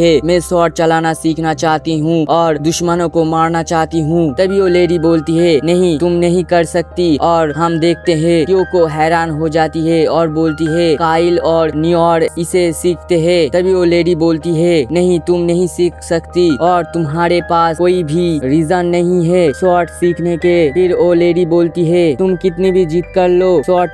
है मैं शॉट चलाना सीखना चाहती हूँ और दुश्मनों को मारना चाहती हूँ। तभी वो लेडी बोलती है नहीं तुम नहीं कर सकती। और हम देखते हैं क्योको हैरान हो जाती है और बोलती है काइल और नियोर इसे सीखते हैं। तभी वो लेडी बोलती है नहीं तुम नहीं सीख सकती और तुम्हारे पास कोई भी रीजन नहीं है शॉट सीखने के। फिर वो लेडी बोलती है तुम कितनी भी जिद कर लो शॉट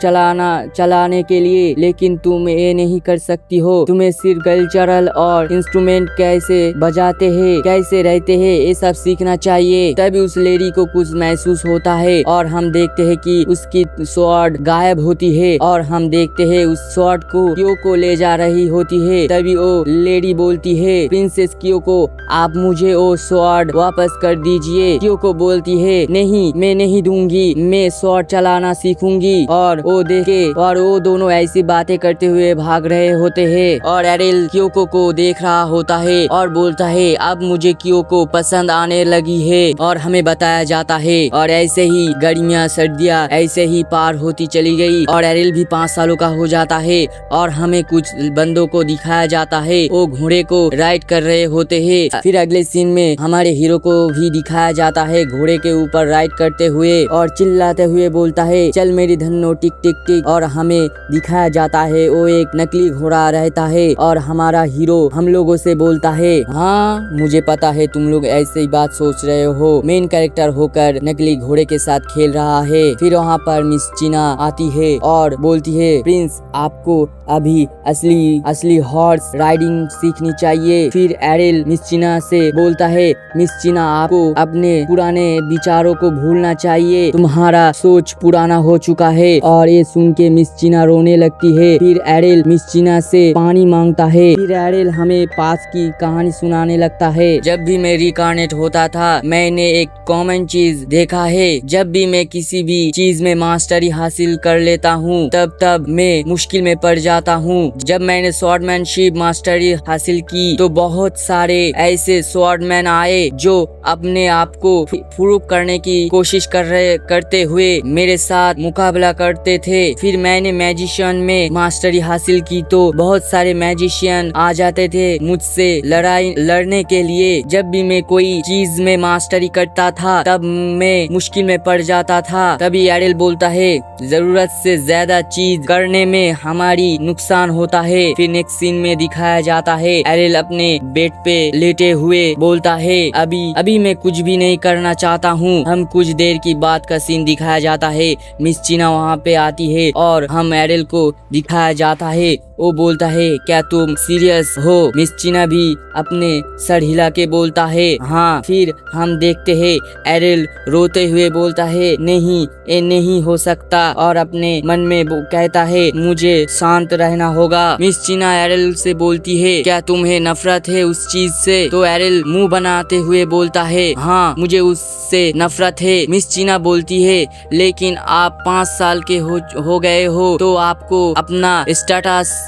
चलाने के लिए लेकिन तुम ये नहीं कर सकती हो। तुम्हें सिर्फ कल्चरल और इंस्ट्रूमेंट कैसे बजाते हैं कैसे रहते हैं ये सब सीखना चाहिए। तभी उस लेडी को कुछ महसूस होता है और हम देखते हैं कि उसकी शॉट गायब होती है और हम देखते हैं उस शॉट को क्योको ले जा रही होती है। तभी वो लेडी बोलती है प्रिंसेस क्योको आप मुझे वो शॉट वापस कर दीजिए। क्योको बोलती है नहीं मैं नहीं दूंगी, मैं शॉट चलाना सीखूंगी। और वो देखे और वो दोनों ऐसी बातें करते हुए भाग रहे होते हैं और एरिल क्योको को देख रहा होता है और बोलता है अब मुझे क्योको पसंद आने लगी है। और हमें बताया जाता है और ऐसे ही गर्मियाँ सर्दियाँ ऐसे ही पार होती चली गई और एरिल भी 5 सालों का हो जाता है और हमें कुछ बंदों को दिखाया जाता है, वो घोड़े को राइड कर रहे होते हैं। फिर अगले सीन में हमारे हीरो को भी दिखाया जाता है घोड़े के ऊपर राइड करते हुए और चिल्लाते हुए बोलता है चल मेरी धन्नो टिक टिक टिक। और हमें दिखाया जाता है वो एक नकली घोड़ा रहता है और हमारा हीरो हम लोगों से बोलता है हाँ मुझे पता है तुम लोग ऐसे ही बात सोच रहे हो, मेन कैरेक्टर होकर नकली घोड़े के साथ खेल रहा है। फिर वहाँ पर मिस चीना आती है और बोलती है प्रिंस आपको अभी असली हॉर्स राइडिंग सीखनी चाहिए। फिर एरिल मिस चीना से बोलता है मिस चीना आपको अपने पुराने विचारों को भूलना चाहिए, तुम्हारा सोच पुराना हो चुका है। और ये सुन के मिस चीना रोने लगती है। फिर एरिल मिस चीना से पानी मांगता है। फिर एरिल हमें पास की कहानी सुनाने लगता है। जब भी मैं रिकार्नेट होता था मैंने एक कॉमन चीज देखा है, जब भी मैं किसी भी चीज में मास्टरी हासिल कर लेता हूँ तब मैं मुश्किल में पड़ जाता हूँ। जब मैंने स्वॉर्डमैनशिप मास्टरी हासिल की तो बहुत सारे ऐसे स्वॉर्डमैन आए जो अपने आप को प्रूव करने की कोशिश करते हुए मेरे साथ मुकाबला करते थे। फिर मैंने मैजिशियन में मास्टरी हासिल की तो बहुत सारे मैजिशियन आ जाते थे मुझसे लड़ने के लिए। जब भी मैं कोई चीज में मास्टरी करता था तब मैं मुश्किल में पड़ जाता था। तभी एरिल बोलता है जरूरत से ज्यादा चीज करने में हमारी नुकसान होता है। फिर नेक्स्ट सीन में दिखाया जाता है एरिल अपने बेड पे लेटे हुए बोलता है अभी मैं कुछ भी नहीं करना चाहता हूँ। हम कुछ देर की बात का सीन दिखाया जाता है, मिस चीना वहाँ पे आती है और हम एरिल को दिखाया जाता है। वो बोलता है क्या तुम सीरियस हो? मिस चीना भी अपने सर हिला के बोलता है हाँ। फिर हम देखते हैं एरिल रोते हुए बोलता है नहीं ये नहीं हो सकता और अपने मन में कहता है मुझे शांत रहना होगा। मिस चीना एरिल से बोलती है क्या तुम्हें नफरत है उस चीज से? तो एरिल मुंह बनाते हुए बोलता है हाँ मुझे उससे नफरत है। मिस चीना बोलती है लेकिन आप 5 साल के हो गए हो तो आपको अपना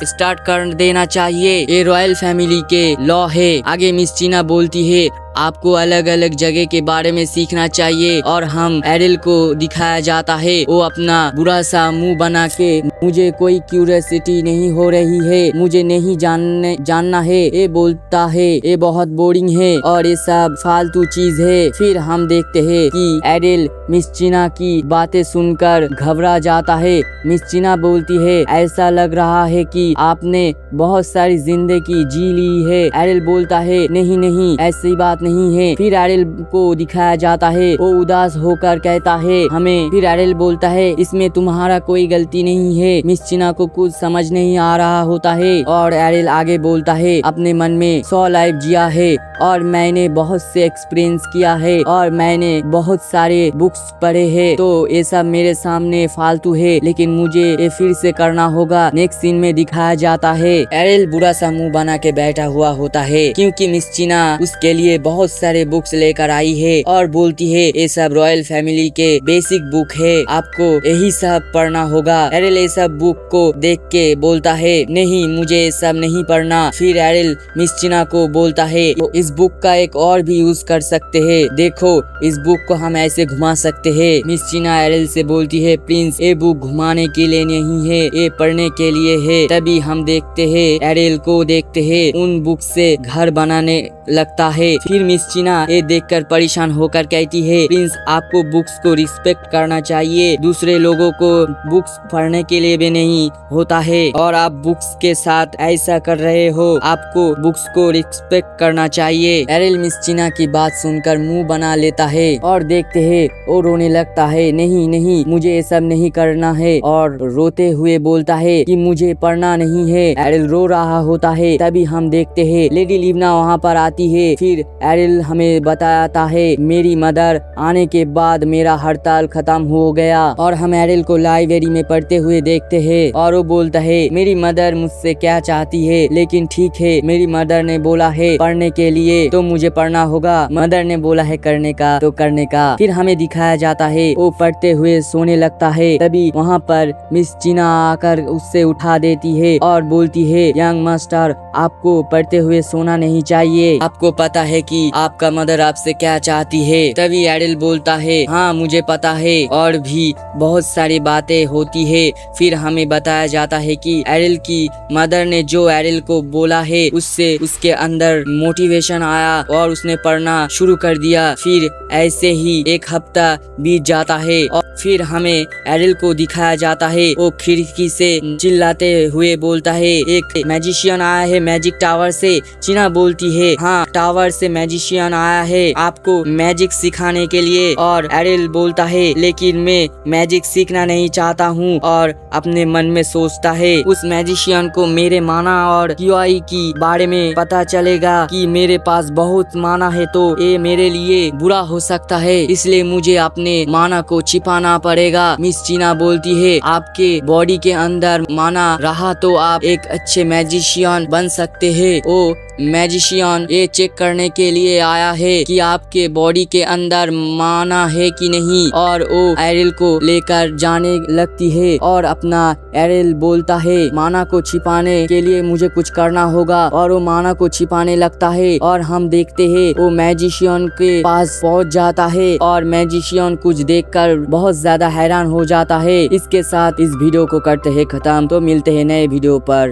स्टार्ट कर देना चाहिए, ये रॉयल फैमिली के लॉ है। आगे मिस चीना बोलती है आपको अलग अलग जगह के बारे में सीखना चाहिए। और हम एरिल को दिखाया जाता है वो अपना बुरा सा मुंह बना के मुझे कोई क्यूरियोसिटी नहीं हो रही है, मुझे नहीं जानना है, ये बोलता है ये बहुत बोरिंग है और ये सब फालतू चीज है। फिर हम देखते हैं कि एरिल मिस चीना की बातें सुनकर घबरा जाता है। मिस चीना बोलती है ऐसा लग रहा है कि आपने बहुत सारी जिंदगी जी ली है। एरिल बोलता है नहीं ऐसी बात नहीं है। फिर एरिल को दिखाया जाता है वो उदास होकर कहता है हमें। फिर एरिल बोलता है इसमें तुम्हारा कोई गलती नहीं है। मिस चीना को कुछ समझ नहीं आ रहा होता है और एरिल आगे बोलता है अपने मन में 100 लाइफ जिया है और मैंने बहुत से एक्सपीरियंस किया है और मैंने बहुत सारे बुक्स पढ़े हैं, तो ये सब मेरे सामने फालतू है लेकिन मुझे ये फिर से करना होगा। नेक्स्ट सीन में दिखाया जाता है एरिल बुरा सा मुंह बना के बैठा हुआ होता है क्योंकि मिस चीना उसके लिए बहुत सारे बुक्स लेकर आई है और बोलती है ये सब रॉयल फैमिली के बेसिक बुक है, आपको यही सब पढ़ना होगा। एरिल ये सब बुक को देख के बोलता है नहीं मुझे ये सब नहीं पढ़ना। फिर एरिल मिस चीना को बोलता है इस बुक का एक और भी यूज कर सकते हैं, देखो इस बुक को हम ऐसे घुमा सकते हैं। मिस चीना एरिल से बोलती है प्रिंस ये बुक घुमाने के लिए नहीं है, ये पढ़ने के लिए है। तभी हम देखते हैं एरिल को देखते हैं उन बुक से घर बनाने लगता है। फिर मिस चीना ये देखकर परेशान होकर कहती है प्रिंस आपको बुक्स को रिस्पेक्ट करना चाहिए, दूसरे लोगों को बुक्स पढ़ने के लिए भी नहीं होता है और आप बुक्स के साथ ऐसा कर रहे हो, आपको बुक्स को रिस्पेक्ट करना चाहिए। एरिल मिस चीना की बात सुनकर मुंह बना लेता है और देखते है वो रोने लगता है नहीं मुझे ये सब नहीं करना है और रोते हुए बोलता है कि मुझे पढ़ना नहीं है। एरिल रो रहा होता है। तभी हम देखते है लेडी लिवना वहाँ पर आती है। फिर एरिल हमें बताता है मेरी मदर आने के बाद मेरा हड़ताल खत्म हो गया और हम एरिल को लाइब्रेरी में पढ़ते हुए देखते हैं और वो बोलता है मेरी मदर मुझसे क्या चाहती है, लेकिन ठीक है मेरी मदर ने बोला है पढ़ने के लिए तो मुझे पढ़ना होगा, मदर ने बोला है करने का तो करने का। फिर हमें दिखाया जाता है वो पढ़ते हुए सोने लगता है। तभी वहाँ पर मिस चीना आकर उससे उठा देती है और बोलती है यंग मास्टर आपको पढ़ते हुए सोना नहीं चाहिए, आपको पता है कि आपका मदर आपसे क्या चाहती है। तभी एरिल बोलता है हाँ मुझे पता है और भी बहुत सारी बातें होती है। फिर हमें बताया जाता है कि एरिल की मदर ने जो एरिल को बोला है उससे उसके अंदर मोटिवेशन आया और उसने पढ़ना शुरू कर दिया। फिर ऐसे ही एक हफ्ता बीत जाता है और फिर हमें एरिल को दिखाया जाता है। वो खिड़की से चिल्लाते हुए बोलता है एक मैजिशियन आया है मैजिक टावर से। चीना बोलती है हाँ टावर से मैजिशियन आया है आपको मैजिक सिखाने के लिए। और एरिल बोलता है लेकिन मैं मैजिक सीखना नहीं चाहता हूँ और अपने मन में सोचता है उस मैजिशियन को मेरे माना और क्यूआई की बारे में पता चलेगा कि मेरे पास बहुत माना है तो ये मेरे लिए बुरा हो सकता है, इसलिए मुझे अपने माना को छिपाना पड़ेगा। मिस चीना बोलती है आपके बॉडी के अंदर माना रहा तो आप एक अच्छे मैजिशियन बन सकते हैं। ओ मैजिशियन ये चेक करने के लिए आया है कि आपके बॉडी के अंदर माना है कि नहीं। और वो एरिल को लेकर जाने लगती है और अपना एरिल बोलता है माना को छिपाने के लिए मुझे कुछ करना होगा। और वो माना को छिपाने लगता है और हम देखते हैं वो मैजिशियन के पास पहुंच जाता है और मैजिशियन कुछ देखकर बहुत ज्यादा हैरान हो जाता है। इसके साथ इस वीडियो को करते हैं खत्म, तो मिलते हैं नए वीडियो पर।